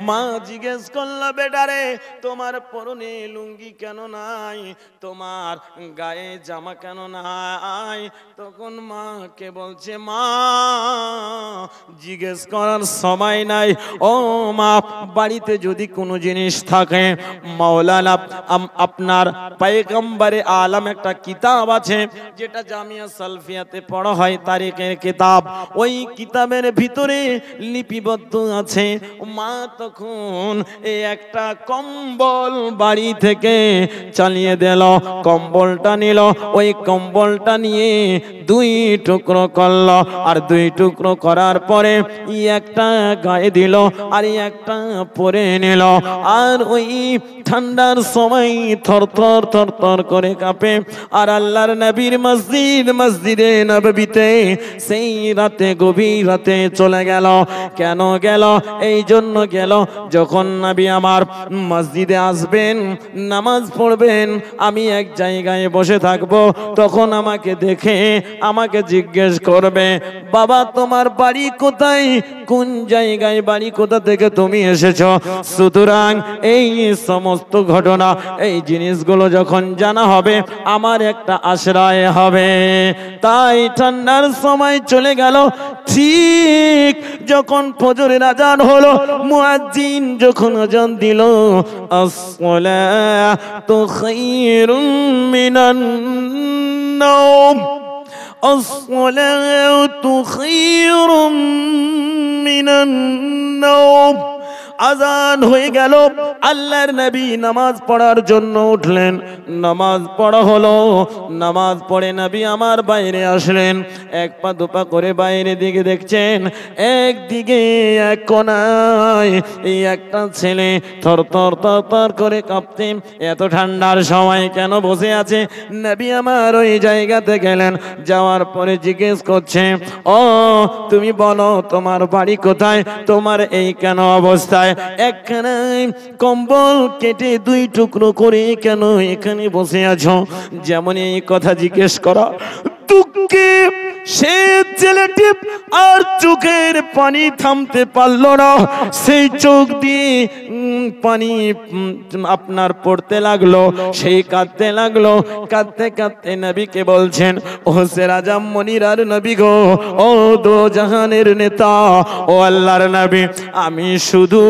Speaker 1: মা জিজ্ঞেস করলো, বেটারে তোমার পরনে লুঙ্গি কেন নাই, তোমার গায়ে জামা কেন নাই? তখন মাকে বলছে, মা জিজ্ঞেস করার সময় নাই, ও মা বাড়িতে যদি কোনো জিনিস থাকে, মাওলানা আপনার পয়গম্বরে আলম একটা কিতাব আছে যেটা জামিয়া সালফিয়াতে পড়া হয়, তারিখের কিতাব, ওই কিতাবের ভিতরে লিপিবদ্ধ আছে হচ্ছে। মা তখন এই একটা কম্বল বাড়ি থেকে চালিয়ে দিল, কম্বলটা নিল, ওই কম্বলটা নিয়ে দুই টুকরো করলো, আর দুই টুকরো করার পরে একটা গায়ে দিল আর একটা পরে নিল। আর ওই ঠান্ডার সময় থরথর থরথর করে কাঁপে। আর আল্লাহর নবীর মসজিদে নববীতে সেই রাতে, গভীর রাতে চলে গেল। কেন গেল? এই জন্য গেল, যখন নবী আমার মসজিদে আসবেন, নামাজ পড়বেন, আমি এক জায়গায় বসে থাকবো, তখন আমাকে দেখে আমাকে জিজ্ঞেস করবে, বাবা তোমার বাড়ি কোথায়, কোন জায়গায় বাড়ি, কোথা থেকে তুমি এসেছো। সুতরাং এই সমস্ত ঘটনা, এই জিনিসগুলো যখন জানা হবে, আমার একটা আশ্রয় হবে। তাই ঠান্ডার সময় চলে গেল। ঠিক যখন ফজরের আজান হলো, মুয়াজ্জিন যখন আজান দিল, আসসালাতু খায়রুম মিনান নাওম, আসসালাতু খায়রুম মিনান নাওম। আজান হয়ে গেল, আল্লাহর নবী নামাজ পড়ার জন্য উঠলেন। নামাজ পড়া হলো, নামাজ পড়ে নবী আমার বাইরে আসলেন। এক পা দুপা করে বাইরে দিকে দেখছেন, একদিকে এক কোনায় এই একটা ছেলে থরথর থরথর করে কাঁপতে। এত ঠান্ডার সময় কেন বসে আছে? নবী আমার ওই জায়গাতে গেলেন, যাওয়ার পরে জিজ্ঞেস করছে, ও তুমি বলো তোমার বাড়ি কোথায়, তোমার এই কেন অবস্থায়, একখানে কম্বল কেটে দুই টুকরো করে কেন এখানে বসে আছো? যেমন এই কথা জিজ্ঞেস করা, দুঃখে সে ছেলেটি আর চোখের পানি থামতে পারল না। সেই চোখ দিয়ে পানি আপনার পড়তে লাগলো, সেই কাঁদতে লাগলো। কাঁদতে কাঁদতে নবীকে বলছেন, ও সেরাজাম মনির আর নবী গো, ও দো জাহানের নেতা, ও আল্লাহর নবী, আমি শুধু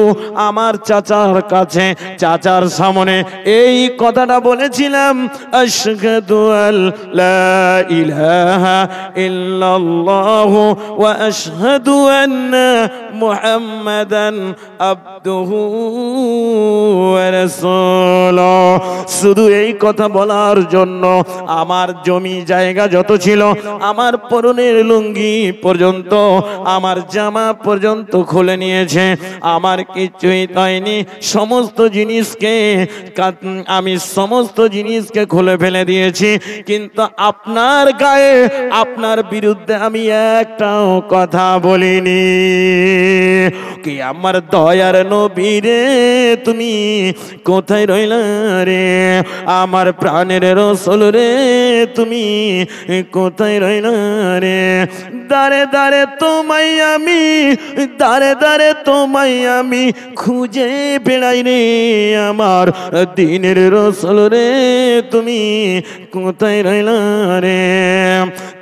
Speaker 1: আমার চাচার কাছে, চাচার সামনে এই কথাটা বলেছিলাম, আশহাদু আল্লা ইলাহা ইল্লাল্লাহু ওয়া আশহাদু আন্না মুহাম্মাদান আবদুহু ওয়া রাসূলুহু। শুধু এই কথা বলার জন্য আমার জমি জায়গা যত ছিল, আমার পরনের লুঙ্গি পর্যন্ত, আমার জামা পর্যন্ত খুলে নিয়েছে, আমার কিছুই হয়নি। সমস্ত জিনিসকে আমি সমস্ত জিনিসকে খুলে ফেলে দিয়েছি, কিন্তু আপনার গায়ে, আপনার বিরুদ্ধে আমি একটাও কথা বলিনি। কি আমার দয়ার নবী রে, তুমি কোথায় রইলা রে? আমার প্রাণের রাসূল রে, তুমি কোথায় রইলা রে? দাঁড়ে দাঁড়ে তোমায় আমি, দাঁড়ে দাঁড়ে তোমায় আমি খুঁজে বেড়াই রে, আমার দিনের রাসূল রে, তুমি কোথায় রইলা রে?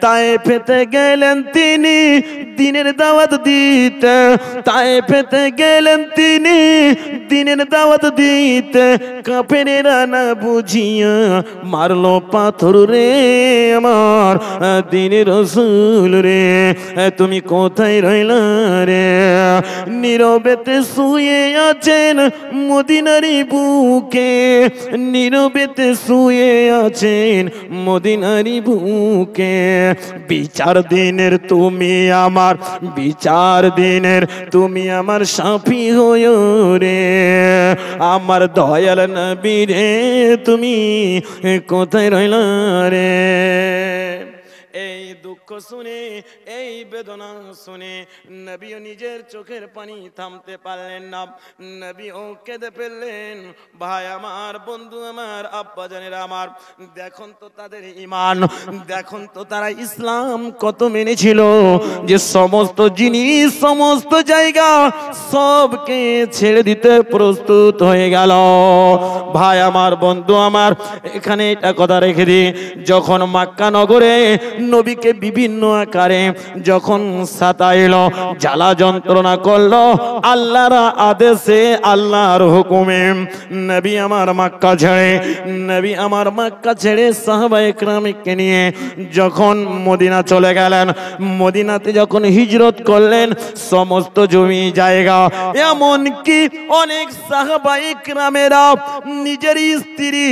Speaker 1: তায়েফেতে গেলেন তিনি দিনের দাওয়াত দিতে, তায়েফেতে গেলেন তিনি দিনের দাওয়াত দিতে। কাফেরেরা না বুঝিয়া মারলো পাথর রে, আমার দিনের রাসূল রে, তুমি কোথায় রইলা রে? নীরবেতে শুয়ে আছেন মদিনারি বুকে, নীরবেতে শুয়ে আছেন মদিনারি বুকে। বিচার দিনের তুমি আমার, বিচার দিনের তুমি আমার সাফি হয়ো রে, আমার দয়াল নবী রে, তুমি কোথায় রইলা রে? এই দুঃখ শুনে, এই বেদনা শুনে নবীও নিজের চোখের পানি থামতে পারলেন না, নবীও কেঁদে ফেললেন। ভাই আমার, বন্ধু আমার, আব্বা জানেরা আমার, দেখুন তো তাদের ঈমান, দেখুন তো তারা ইসলাম কত মেনেছিল, যে সমস্ত জিনিস, সমস্ত জায়গা সবকে ছেড়ে দিতে প্রস্তুত হয়ে গেল। ভাই আমার, বন্ধু আমার, এখানে এটা কথা রেখে দিই, যখন মক্কা নগরে নবীকে বিবি বিভিন্ন আকারে যখন সাতাইলো, জ্বালা যন্ত্রণা করলো, আল্লাহর আদেশে আল্লাহর হুকুমে নবী আমার মক্কা ছেড়ে সাহাবায়ে কেরামকে নিয়ে যখন মদিনা চলে গেলেন, মদিনাতে যখন হিজরত করলেন, সমস্ত জমি জায়গা এমনকি অনেক সাহাবায়ে কেরামেরা নিজের স্ত্রী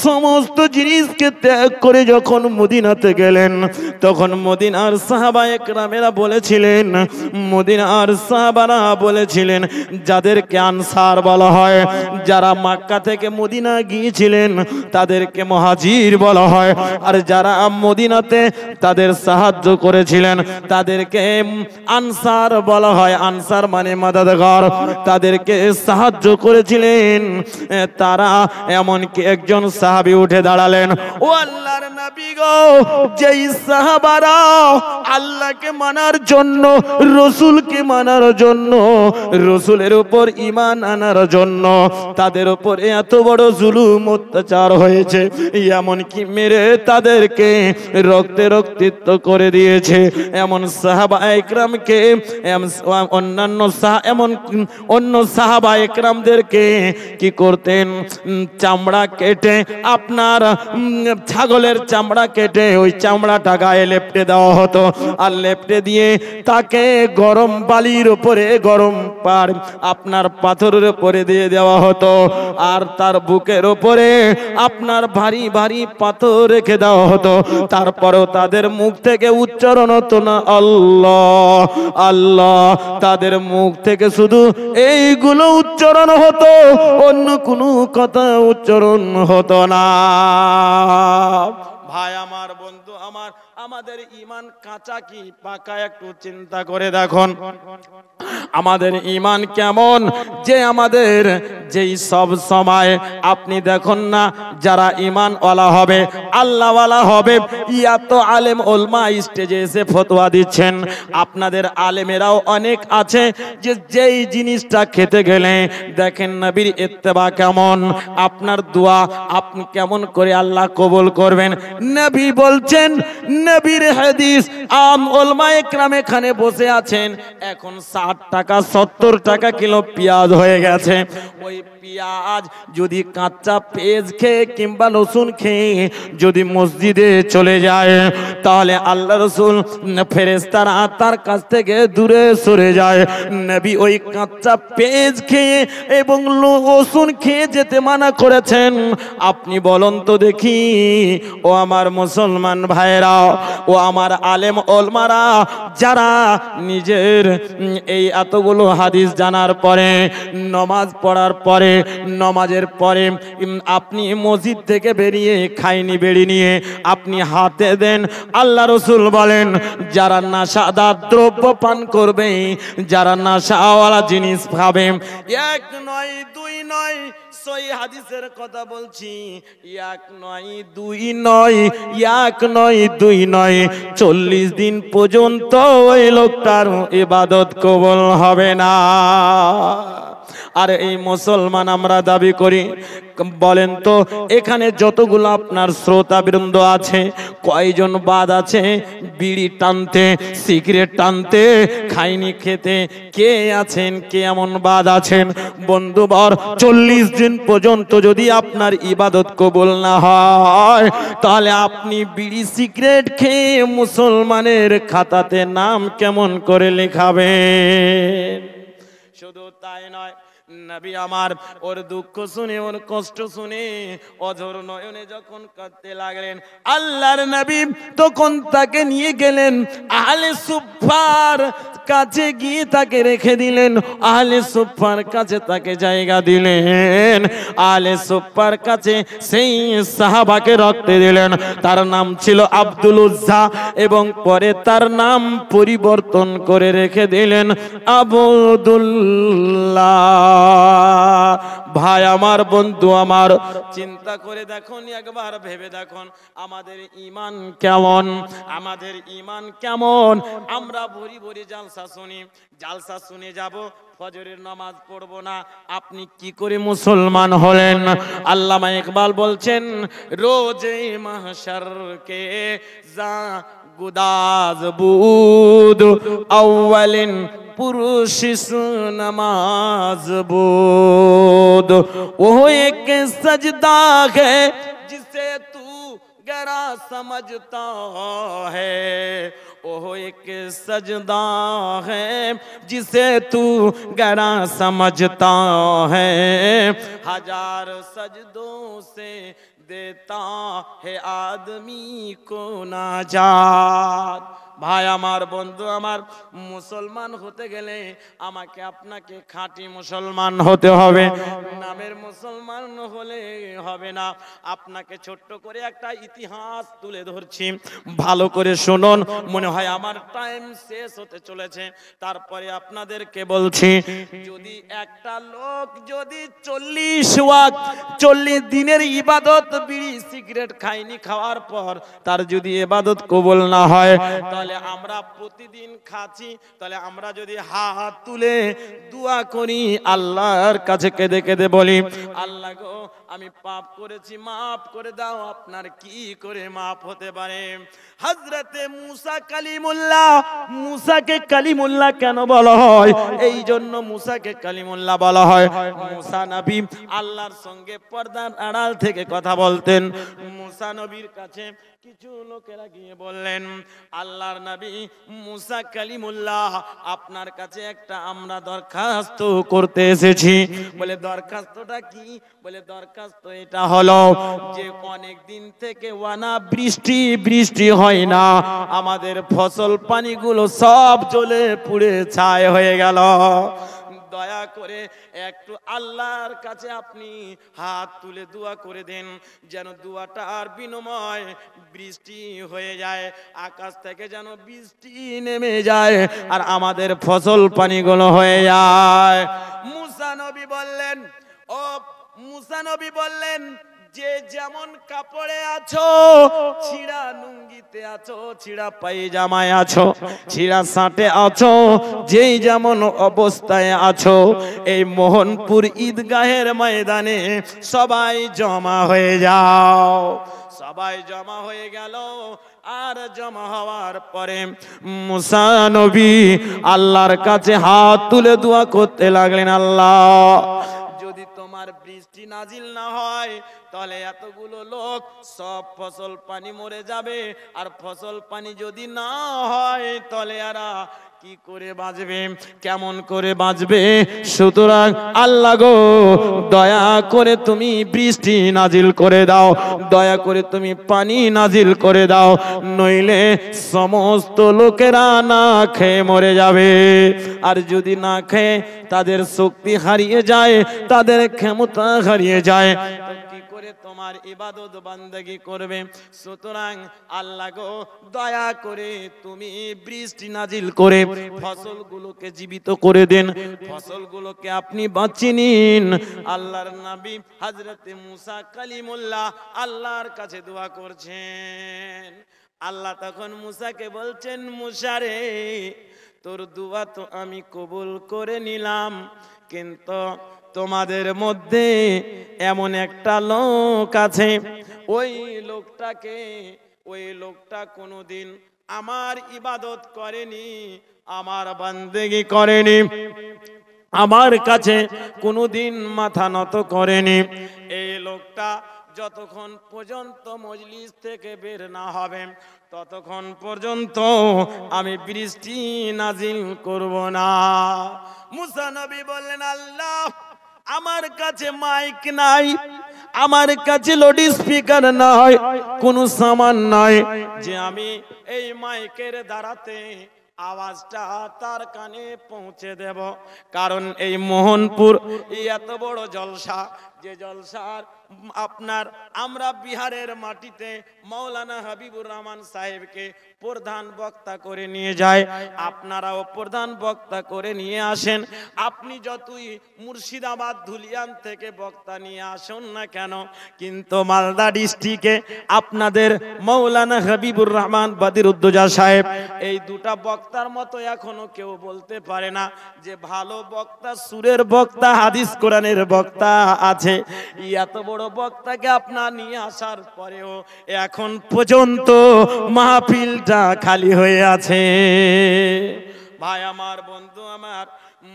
Speaker 1: সমস্ত জিনিসকে ত্যাগ করে যখন মদিনাতে গেলেন, তখন মদিনার সাহাবায়ে কেরামেরা বলেছিলেন, মদিনার সাহাবারা বলেছিলেন, যাদেরকে আনসার বলা হয়, যারা মক্কা থেকে মদিনা গিয়েছিলেন তাদেরকে মুহাজির বলা হয়, আর যারা মদিনাতে তাদের সাহায্য করেছিলেন তাদেরকে আনসার বলা হয়। আনসার মানে মাদাদগার, তাদেরকে সাহায্য করেছিলেন তারা। এমনকি একজন সাহাবী উঠে দাঁড়ালেন, ও আল্লাহর নবী গো, যেই সাহাবারা আল্লাহকে মানার জন্য, রসুলকে মানার জন্য, রসুলের উপর ঈমান আনার জন্য তাদের উপর এত বড় জুলুম অত্যাচার হয়েছে, এমনকি মেরে তাদেরকে রক্তে রক্তিত করে দিয়েছে, এমন সাহাবায়ে কেরামকে অন্য সাহাবায়ে কেরামদেরকে কি করতেন, চামড়া কেটে, আপনার ছাগলের চামড়া কেটে ওই চামড়াটা গায়ে লেপটে দেওয়া হতো, আর লেপটে দিয়ে তাকে গরম বালির উপরে, গরম আপনার পাথরের উপরে দিয়ে দেওয়া হতো, আর তার বুকের উপরে আপনার ভারী ভারী পাথর রেখে দেওয়া হতো। তারপরেও তাদের মুখ থেকে উচ্চারণ হতো না আল্লাহ আল্লাহ, তাদের মুখ থেকে শুধু এইগুলো উচ্চারণ হতো, অন্য কোনো কথা উচ্চারণ হতো না। ভাই আমার, বন্ধু আমার, আমাদের ঈমান কাঁচা কি পাকা একটু চিন্তা করে দেখুন। আমাদের ঈমান কেমন, যে আমাদের যেই সব সময় আপনি দেখুন না, যারা ঈমান ওয়ালা হবে, আল্লাহ ওয়ালা হবে, ইয়া তো আলেম ওলমা স্টেজে এসে ফতোয়া দিচ্ছেন, আপনাদের আলেমেরাও অনেক আছে যে যেই জিনিসটা খেতে গেলে দেখেন নবীর ইত্তেবা কেমন, আপনার দোয়া আপনি কেমন করে আল্লাহ কবুল করবেন। নবী বলছেন, নবীর হাদিস, আম ওলামায়ে কেরাম এখানে বসে আছেন, এখন 60 টাকা 70 টাকা কিলো পেঁয়াজ হয়ে গেছে। ওই পেঁয়াজ যদি কাঁচা পেঁয়াজ খেয়ে কিংবা রসুন খেয়ে যদি মসজিদে চলে যায়, তাহলে আল্লাহ রাসূল ফেরেশতারা তার কাছ থেকে দূরে সরে যায়। নবী ওই কাঁচা পেঁয়াজ খেয়ে এবং রসুন খেয়ে যেতে মানা করেছেন। আপনি বলুন তো দেখি, ও আমার মুসলমান ভাইরা, ও আমার আলেম ওলমারা, যারা নিজের এই এতগুলো হাদিস জানার পরে, নমাজ পড়ার পরে, নমাজের পরে আপনি মসজিদ থেকে বেরিয়ে খাইনি বেড়ি নিয়ে আপনি হাতে দেন, আল্লাহ রসুল বলেন, যারা নেশাদার দ্রব্য পান করবে, যারা নেশাওয়ালা জিনিস খাবে, এক নয় দুই নয়, সহি হাদিসের কথা বলছি, এক নয় দুই নয়, এক নয় দুই নয়, 40 দিন পর্যন্ত ওই লোকটার ইবাদত কবুল হবে না। আর এই মুসলমান আমরা দাবি করি, বলেন তো এখানে যতগুলো আপনার শ্রোতা বৃন্দ আছে, কয়জন বাদ আছে বিড়ি টানতে, সিগারেট টানতে, খাইনি খেতে? কে আছেন? কে এমন বাদ আছেন? বন্ধুবর, 40 দিন পর্যন্ত যদি আপনার ইবাদত কবুল না হয়, তাহলে আপনি বিড়ি সিগারেট খেয়ে মুসলমানের খাতাতে নাম কেমন করে লেখাবেন? শুধু তাই নয়, নবী আমার ওর দুঃখ শুনে, ওর কষ্ট শুনে অঝর নয়নে যখন কাঁদতে লাগলেন, আল্লাহর নবী তখন তাকে নিয়ে গেলেন আহলে সুফার কাছে, গিয়ে তাকে রেখে দিলেন, আহলে সুফার কাছে তাকে জায়গা দিলেন, আহলে সুফার কাছে সেই সাহাবাকে রাখতে দিলেন। তার নাম ছিল আব্দুল উজ্জা, এবং পরে তার নাম পরিবর্তন করে রেখে দিলেন আবদুল্লাহ। ভাই আমার, বন্ধু আমার, চিন্তা করে দেখুন, একবার ভেবে দেখুন আমাদের ঈমান কেমন, আমাদের ঈমান কেমন। আমরা ভরি ভরি জালসা শুনি, জালসা শুনে যাব, ফজরের নামাজ পড়বো না, আপনি কি করে মুসলমান হলেন? আল্লামা ইকবাল বলছেন, রোজে মাহশর কে गुदाज बूद अव्वलिन पुरुषिस नमाज बूद। वो एक सजदा है जिसे तू गहरा समझता है, ओह एक सजदा है जिसे तू गहरा समझता है, हजार सजदों से देता है आदमी को नाजात। ভাই আমার, বন্ধু আমার, মুসলমান হতে গেলে আমাকে আপনাকে খাঁটি মুসলমান হতে হবে, নামের মুসলমান হলে হবে না। আপনাকে ছোট্ট করে একটা ইতিহাস তুলে ধরছি, ভালো করে শুনুন। মনে হয় আমার টাইম শেষ হতে চলেছে, তারপরে আপনাদেরকে বলছি, যদি একটা লোক যদি 40 ওয়াক্ত 40 দিনের ইবাদত বিড়ি সিগারেট খায়নি, খাওয়ার পর তার যদি ইবাদত কবুল না হয়, তাহলে আমরা প্রতিদিন খাচ্ছি, তাহলে আমরা যদি হাত তুলে দোয়া করি, আল্লাহর কাছে কেঁদে কেঁদে বলি, আল্লাহ গো আমি পাপ করেছি, মাফ করে দাও, আপনার কি করে মাফ হতে পারে? হযরতে মুসা কালিমুল্লাহ, মুসাকে কালিমুল্লাহ কেন বলা হয়? এই জন্য মুসাকে কালিমুল্লাহ বলা হয়। মুসা নবী আল্লাহর সঙ্গে পর্দার আড়াল থেকে কথা বলতেন। মুসা নবীর কাছে কিছু লোকেরা গিয়ে বললেন, আল্লাহর নবী মুসা কালিমুল্লাহ, আপনার কাছে একটা আমরা দরখাস্ত করতে এসেছি। বলে দরখাস্তটা কি? বলে দরখাস্ত এটা হলো যে অনেক দিন থেকে ওয়ানা বৃষ্টি হয় না, আমাদের ফসল পানিগুলো সব জ্বলে পুড়ে ছাই হয়ে গেল, দয়া করে একটু আল্লাহর কাছে আপনি হাত তুলে দোয়া করে দেন, যেন দোয়াটার বিনিময় বৃষ্টি হয়ে যায়, আকাশ থেকে যেন বৃষ্টি নেমে যায় আর আমাদের ফসল পানিগুলো হয়ে যায়। মুসা নবী বললেন, ও মুসা নবী বললেন, যে যেমন কাপড়ে আছো, ছিঁড়া লুঙ্গিতে আছো, ছিঁড়া পায়জামায় আছো, ছিঁড়া শার্টে আছো, যেই যেমন অবস্থায় আছো, এই মোহনপুর ঈদগাহের ময়দানে সবাই জমা হয়ে যাও। সবাই জমা হয়ে গেল। আর জমা হওয়ার পরে মুসা নবী আল্লাহর কাছে হাত তুলে দোয়া করতে লাগলেন, আল্লাহ যদি তোমার বৃষ্টি নাজিল না হয়, তাহলে এতগুলো লোক সব ফসল পানি মরে যাবে, আর ফসল পানি যদি না হয়, তাহলে এরা কি করে বাঁচবে, কেমন করে বাঁচবে? সুতরাং আল্লাহ গো, দয়া করে তুমি বৃষ্টি নাজিল করে দাও, দয়া করে তুমি পানি নাজিল করে দাও, নইলে সমস্ত লোকেরা না খেয়ে মরে যাবে। আর যদি না খেয়ে তাদের শক্তি হারিয়ে যায়, তাদের ক্ষমতা হারিয়ে যায়, কি করে তোমার ইবাদত বান্দাগি করবে? সুতরাং আল্লাহ গো, দয়া করে তুমি বৃষ্টি নাজিল করে ফসলগুলোকে জীবিত করে দেন, ফসলগুলোকে আপনি বাঁচিয়ে নিন। আল্লাহর নবী হযরতে মুসা কালিমুল্লাহ আল্লাহর কাছে দোয়া করছেন। আল্লাহ তখন মুসাকে বলছেন, মুসা রে, তোর দোয়া তো আমি কবুল করে নিলাম, কিন্তু তোমাদের মধ্যে এমন একটা লোক আছে, ওই লোকটা কোনোদিন আমার ইবাদত করেনি, আমার বান্দেগি করেনি, আমার কাছে কোনোদিন মাথা নত করেনি। এই লোকটা যতক্ষণ পর্যন্ত মজলিস থেকে বের না হবে, ততক্ষণ পর্যন্ত আমি বৃষ্টি নাজিল করব না। মুসা নবী বললেন, আল্লাহ আমার কাছে মাইক নাই, আমার কাছে লাউড স্পিকার নাই, কোনো সামান নাই যে আমি এই মাইকের দ্বারাতে আওয়াজটা তার কানে পৌঁছে দেব। কারণ এই মোহনপুর এত বড় জলসা, যে জলসার আপনার আমরা বিহারের মাটিতে মাওলানা হাবিবুর রহমান সাহেবকে প্রধান বক্তা করে নিয়ে যায়, আপনারাও প্রধান বক্তা করে নিয়ে আসেন। আপনি যতই মুর্শিদাবাদ ধুলিয়ান থেকে বক্তা নিয়ে আসুন না কেন, কিন্তু মালদা ডিস্ট্রিক্টে আপনাদের মাওলানা হাবিবুর রহমান বাদিরুদ্দোজা সাহেব, এই দুটা বক্তার মতো এখনো কেউ বলতে পারে না যে ভালো বক্তা, সুরের বক্তা, হাদিস কোরআনের বক্তা আছে। আছে। এত বড় বক্তাকে আপনার নিয়ে আসার পরেও এখন পর্যন্ত মাহফিলটা খালি হয়ে আছে। ভাই আমার, বন্ধু আমার,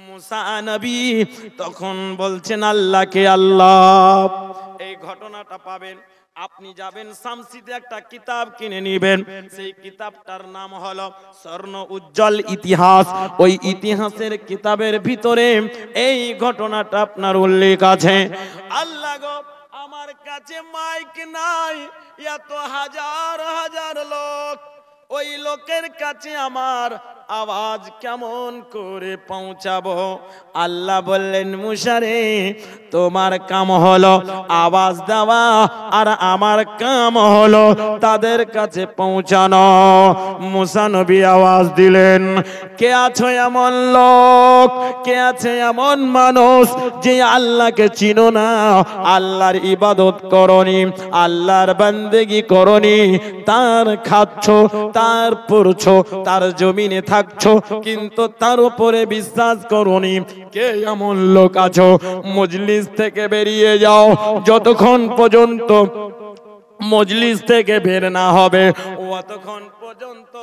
Speaker 1: মুসা নবী তখন বলছেন আল্লাহকে, আল্লাহ এই ঘটনাটা পাবেন, আপনি যাবেন শামসিতে একটা কিতাব কিনে নেবেন, সেই কিতাবটার নাম হলো স্বর্ণ উজ্জ্বল ইতিহাস। ওই ইতিহাসের কিতাবের ভিতরে এই ঘটনাটা আপনার উল্লেখ আছে। আল্লাহ গো, আমার কাছে মাইক নাই, এত হাজার হাজার লোক, ওই লোকের কাছে আমার আওয়াজ কেমন করে পৌঁছাবো? আল্লাহ বললেন, মুসা রে, তোমার কাম হলো আওয়াজ দেওয়া, আর আমার কাম হলো তাদের কাছে পৌঁছানো। মুসা নবী আওয়াজ দিলেন, কে আছো এমন লোক, কে আছে এমন মানুষ যে আল্লাহকে চিনো না, আল্লাহর ইবাদত করনি, আল্লাহর বান্দেগি করনি, তার খাচ্ছ, তার পড়ছো, তার জমিনে থাকছো, কিন্তু তার উপরে বিশ্বাস করনি। কে এমন লোক আছো? মজলিস থেকে বেরিয়ে যাও, যতক্ষণ পর্যন্ত মজলিস থেকে বের না হবে অতক্ষণ পর্যন্ত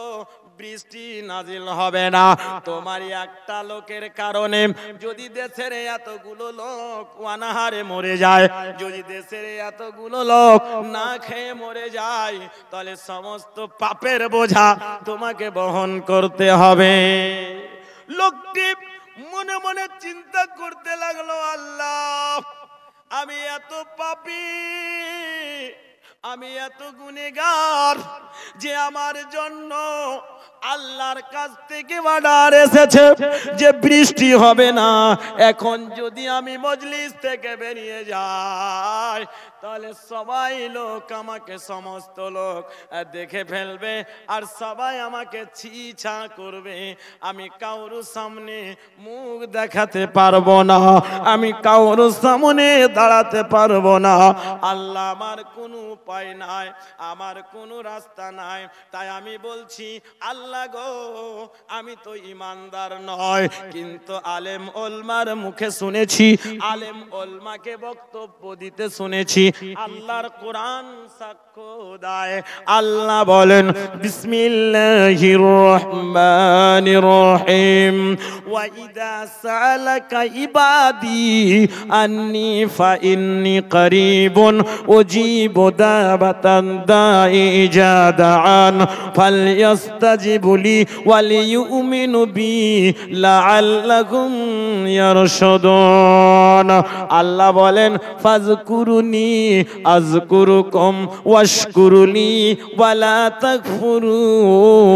Speaker 1: বৃষ্টি নাজিল হবে না। তোমার একটা লোকের কারণে যদি দেশের এতগুলো লোক অনাহারে মরে যায়, যদি দেশের এতগুলো লোক না খেয়ে মরে যায়, তাহলে সমস্ত পাপের বোঝা তোমাকে বহন করতে হবে। লোকটি মনে মনে চিন্তা করতে লাগলো, আল্লাহ আমি এত পাপী, আমি এত গুনেগার যে আমার জন্য আল্লাহর কাছ থেকে অর্ডার এসেছে যে বৃষ্টি হবে না। এখন যদি আমি মজলিস থেকে বেরিয়ে যাই, তাহলে সবাই লোক আমাকে, সমস্ত লোক দেখে ফেলবে, আর সবাই আমাকে ছিছা করবে। আমি কারোর সামনে মুখ দেখাতে পারবো না, আমি কারোর সামনে দাঁড়াতে পারবো না। আল্লাহ, আমার কোনো উপায় নাই, আমার কোনো রাস্তা নাই। তাই আমি বলছি, আল্লাহ গো, আমি তো ইমানদার নয়, কিন্তু আলেম ওলমার মুখে শুনেছি, আলেম ওলমাকে বক্তব্য দিতে শুনেছি, আল্লাহর কোরআন সাক্ষ্য দেয়। আল্লাহ বলেন, বিসমিল্লাহির রহমানির রহিম, ওয়া ইযা সালাকা ইবাদি আন্নী ফাইন্নী করিবুন উজিবু দাওয়াতান দাঈ ইযা দাআন ফালইস্তাজিবু লি ওয়া লিয়ুমিনু বি লাআল্লাহুম ইয়ারশুদুন। আল্লাহ বলেন, ফাযকুরুনি আযকুরুকুম ওয়াশকুরুলি ওয়ালা তাকফুরুন।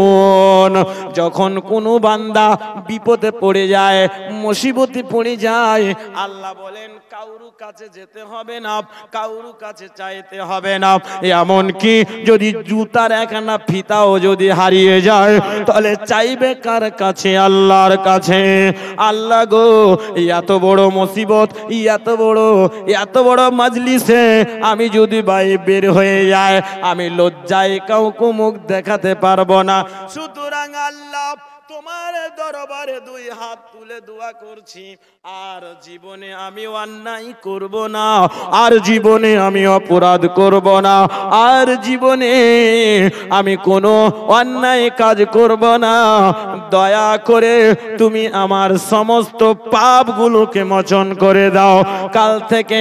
Speaker 1: যখন কোনো বান্দা বিপদে পড়ে যায়, মুসিবতে পড়ে যায়, আল্লাহ বলেন কাউরু কাছে যেতে হবে না, কাউরু কাছে চাইতে হবে না। এমন কি যদি জুতার একখানা ফিতাও যদি হারিয়ে যায়, তাহলে চাইবে কার কাছে? আল্লাহর কাছে। আল্লাহ গো, এত বড় মুসিবত, এত বড় মজলিসে আমি যদি বের হয়ে যায়, আমি লজ্জায় কাউকে মুখ দেখাতে পারবো না। সুতরাং আল্লাহ, তোমার দরবারে দুই হাত তুলে দোয়া করছি, আর জীবনে আমি অন্যায় করব না, আর জীবনে আমি অপরাধ করব না, আর জীবনে আমি কোনো অন্যায় কাজ করব না। দয়া করে তুমি আমার সমস্ত পাপগুলোকে মোচন করে দাও। কাল থেকে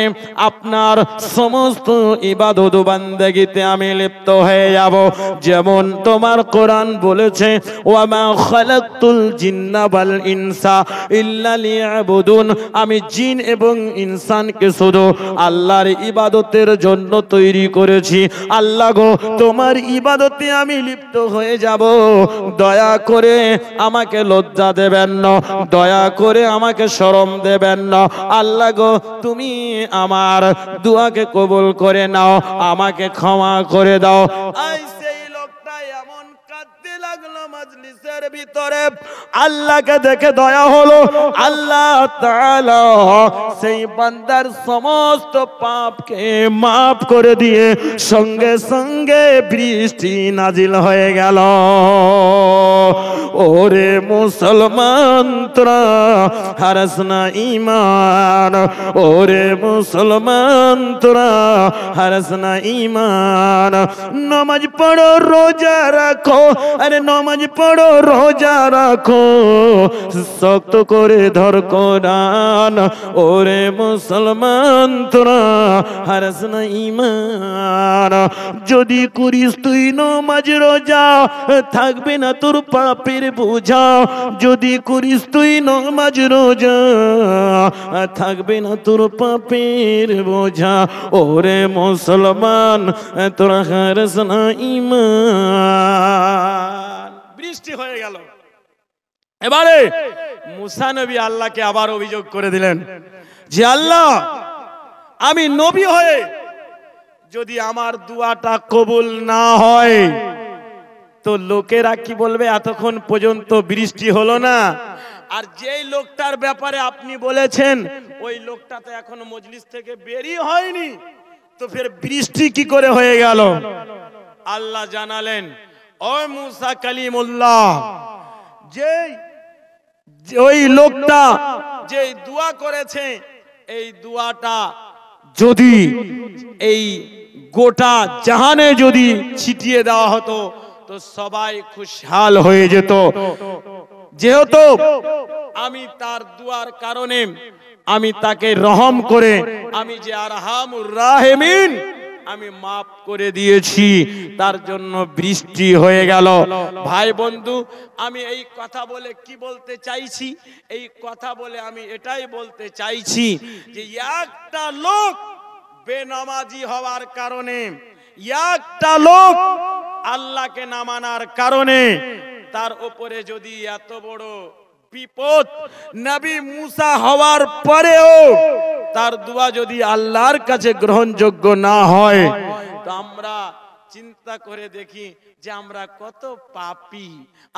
Speaker 1: আপনার সমস্ত ইবাদত বান্দেগিতে আমি লিপ্ত হয়ে যাব। যেমন তোমার কোরআন বলেছে, ওয়া মা খালাকতুল জিন্না ওয়াল ইনসা ইল্লা লিয়াবুদুন, আমি জিন এবং ইনসানকে শুধু আল্লাহর ইবাদতের জন্য তৈরি করেছি। আল্লাহ গো, তোমার ইবাদতে আমি লিপ্ত হয়ে যাব। দয়া করে আমাকে লজ্জা দেবেন না, দয়া করে আমাকে শরম দেবেন না। আল্লাহ গো, তুমি আমার দুয়াকে কবুল করে নাও, আমাকে ক্ষমা করে দাও। সেই লোকটা এমন কাঁদতে লাগলো মজলিসের ভিতরে, আল্লাহকে দেখে দয়া হলো। আল্লাহ তাআলা সেই বান্দার সমস্ত পাপকে মাফ করে দিয়ে সঙ্গে সঙ্গে বৃষ্টি নাজিল হয়ে গেল। ওরে মুসলমান তোরা হারাস না ঈমান, ওরে মুসলমান তোরা হারাস না ঈমান। নামাজ পড়ো রোজা রাখো, আরে নামাজ পড়ো রোজা রাখো, শক্ত করে ধর কোরআন, ওরে মুসলমান তোরা হারাস না ঈমান। যদি করিস তুই নামাজ রোজা থাকবে না তোর পাপের বোঝা, যদি করিস তুই নামাজ রোজা থাকবে না তোর পাপের বোঝা, ওরে মুসলমান তোরা হারাস না ঈমান। বৃষ্টি হয়ে গেল। এবারে মুসা নবী আল্লাহকে আবার অভিযোগ করে দিলেন যে আল্লাহ, আমি নবী হয়ে যদি আমার দুয়াটা কবুল না হয় তো লোকেরা কি বলবে, এতক্ষণ পর্যন্ত বৃষ্টি হলো না, আর যেই লোকটার ব্যাপারে আপনি বলেছেন ওই লোকটা তো এখনো মজলিস থেকে বেরিয়ে হয়নি, তো ফের বৃষ্টি কি করে হয়ে গেল? আল্লাহ জানালেন, ও মুসা কালিমুল্লাহ, যে ওই লোকটা যে দোয়া করেছে এই দোয়াটা যদি এই গোটা জাহানে যদি ছিটিয়ে দেওয়া হতো তো সবাই খুশহাল হয়ে যেত। যেহেতু আমি তার দুয়ার কারণে আমি তাকে রহম করে আমি যে আরহামুর রাহিমিন আমি মাফ করে দিয়েছি, তার জন্য বৃষ্টি হয়ে গেল। ভাই বন্ধু, আমি এই কথা বলে কি বলতে চাইছি? এই কথা বলে আমি এটাই বলতে চাইছি যে একটা লোক বেনামাজি হওয়ার কারণে, একটা লোক আল্লাহকে না মানার কারণে তার উপরে যদি এত বড় বিপদ, নবী মুসা হওয়ার পরেও তার দোয়া যদি আল্লাহর কাছে গ্রহণযোগ্য না হয়, তো আমরা চিন্তা করে দেখি যে আমরা কত পাপী,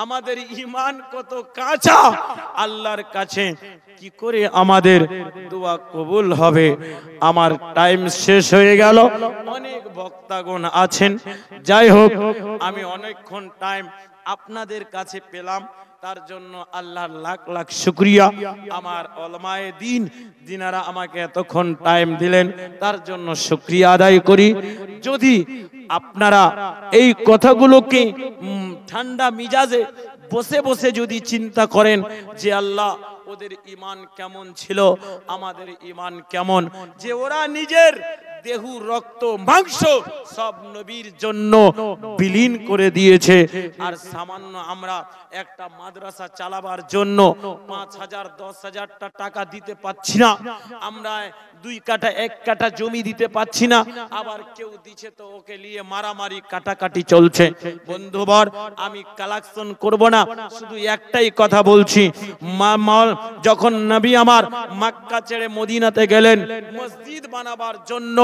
Speaker 1: আমাদের ঈমান কত কাঁচা, আল্লাহর কাছে কি করে আমাদের দোয়া কবুল হবে? আমার টাইম শেষ হয়ে গেল। অনেক বক্তাগণ আছেন, যাই হোক আমি অনেকক্ষণ টাইম আপনাদের কাছে পেলাম, তার জন্য আল্লাহর লাখ লাখ শুকরিয়া। আমার উলামায়ে দ্বীন যিনারা আমাকে এতক্ষণ টাইম দিলেন তার জন্য শুকরিয়া আদায় করি। যদি আপনারা এই কথাগুলোকে ঠান্ডা মিজাজে বসে বসে যদি চিন্তা করেন যে আল্লাহ ওদের ঈমান কেমন ছিল, আমাদের ঈমান কেমন, যে ওরা নিজের দেহু রক্ত মাংস সব নবীর জন্য বিলীন করে দিয়েছে, আর সামান্য আমরা একটা মাদ্রাসা চালাবার জন্য 5,000 10,000 টাকা দিতে পাচ্ছি না, আমরা 2 কাঠা 1 কাঠা জমি দিতে পাচ্ছি না, আবার কেউ দিচ্ছে তো ওকে নিয়ে মারামারি কাটাকাটি চলছে। বন্ধুবর, আমি কালেকশন করব না, শুধু একটাই কথা বলছি। যখন নবী আমার মক্কা ছেড়ে মদিনাতে গেলেন মসজিদ বানাবার জন্য,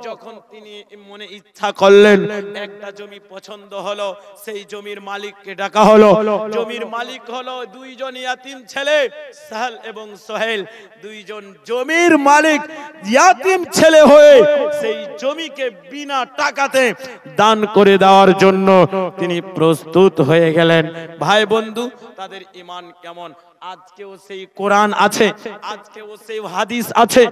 Speaker 1: যখন তিনি মনে ইচ্ছা করলেন, একটা জমি পছন্দ হলো, সেই জমির মালিককে ডাকা হলো। জমির মালিক হলো 2 জন ইয়াতিম ছেলে, সাহেল এবং সোহেল, 2 জন জমির মালিক ইয়াতিম ছেলে হয়ে সেই জমিকে বিনা টাকাতে দান করে দেওয়ার জন্য তিনি প্রস্তুত হয়ে গেলেন। ভাই বন্ধু, তাদের ঈমান কেমন? আজকেও সেই কোরআন আছে, আজকেও সেই হাদিস আছে।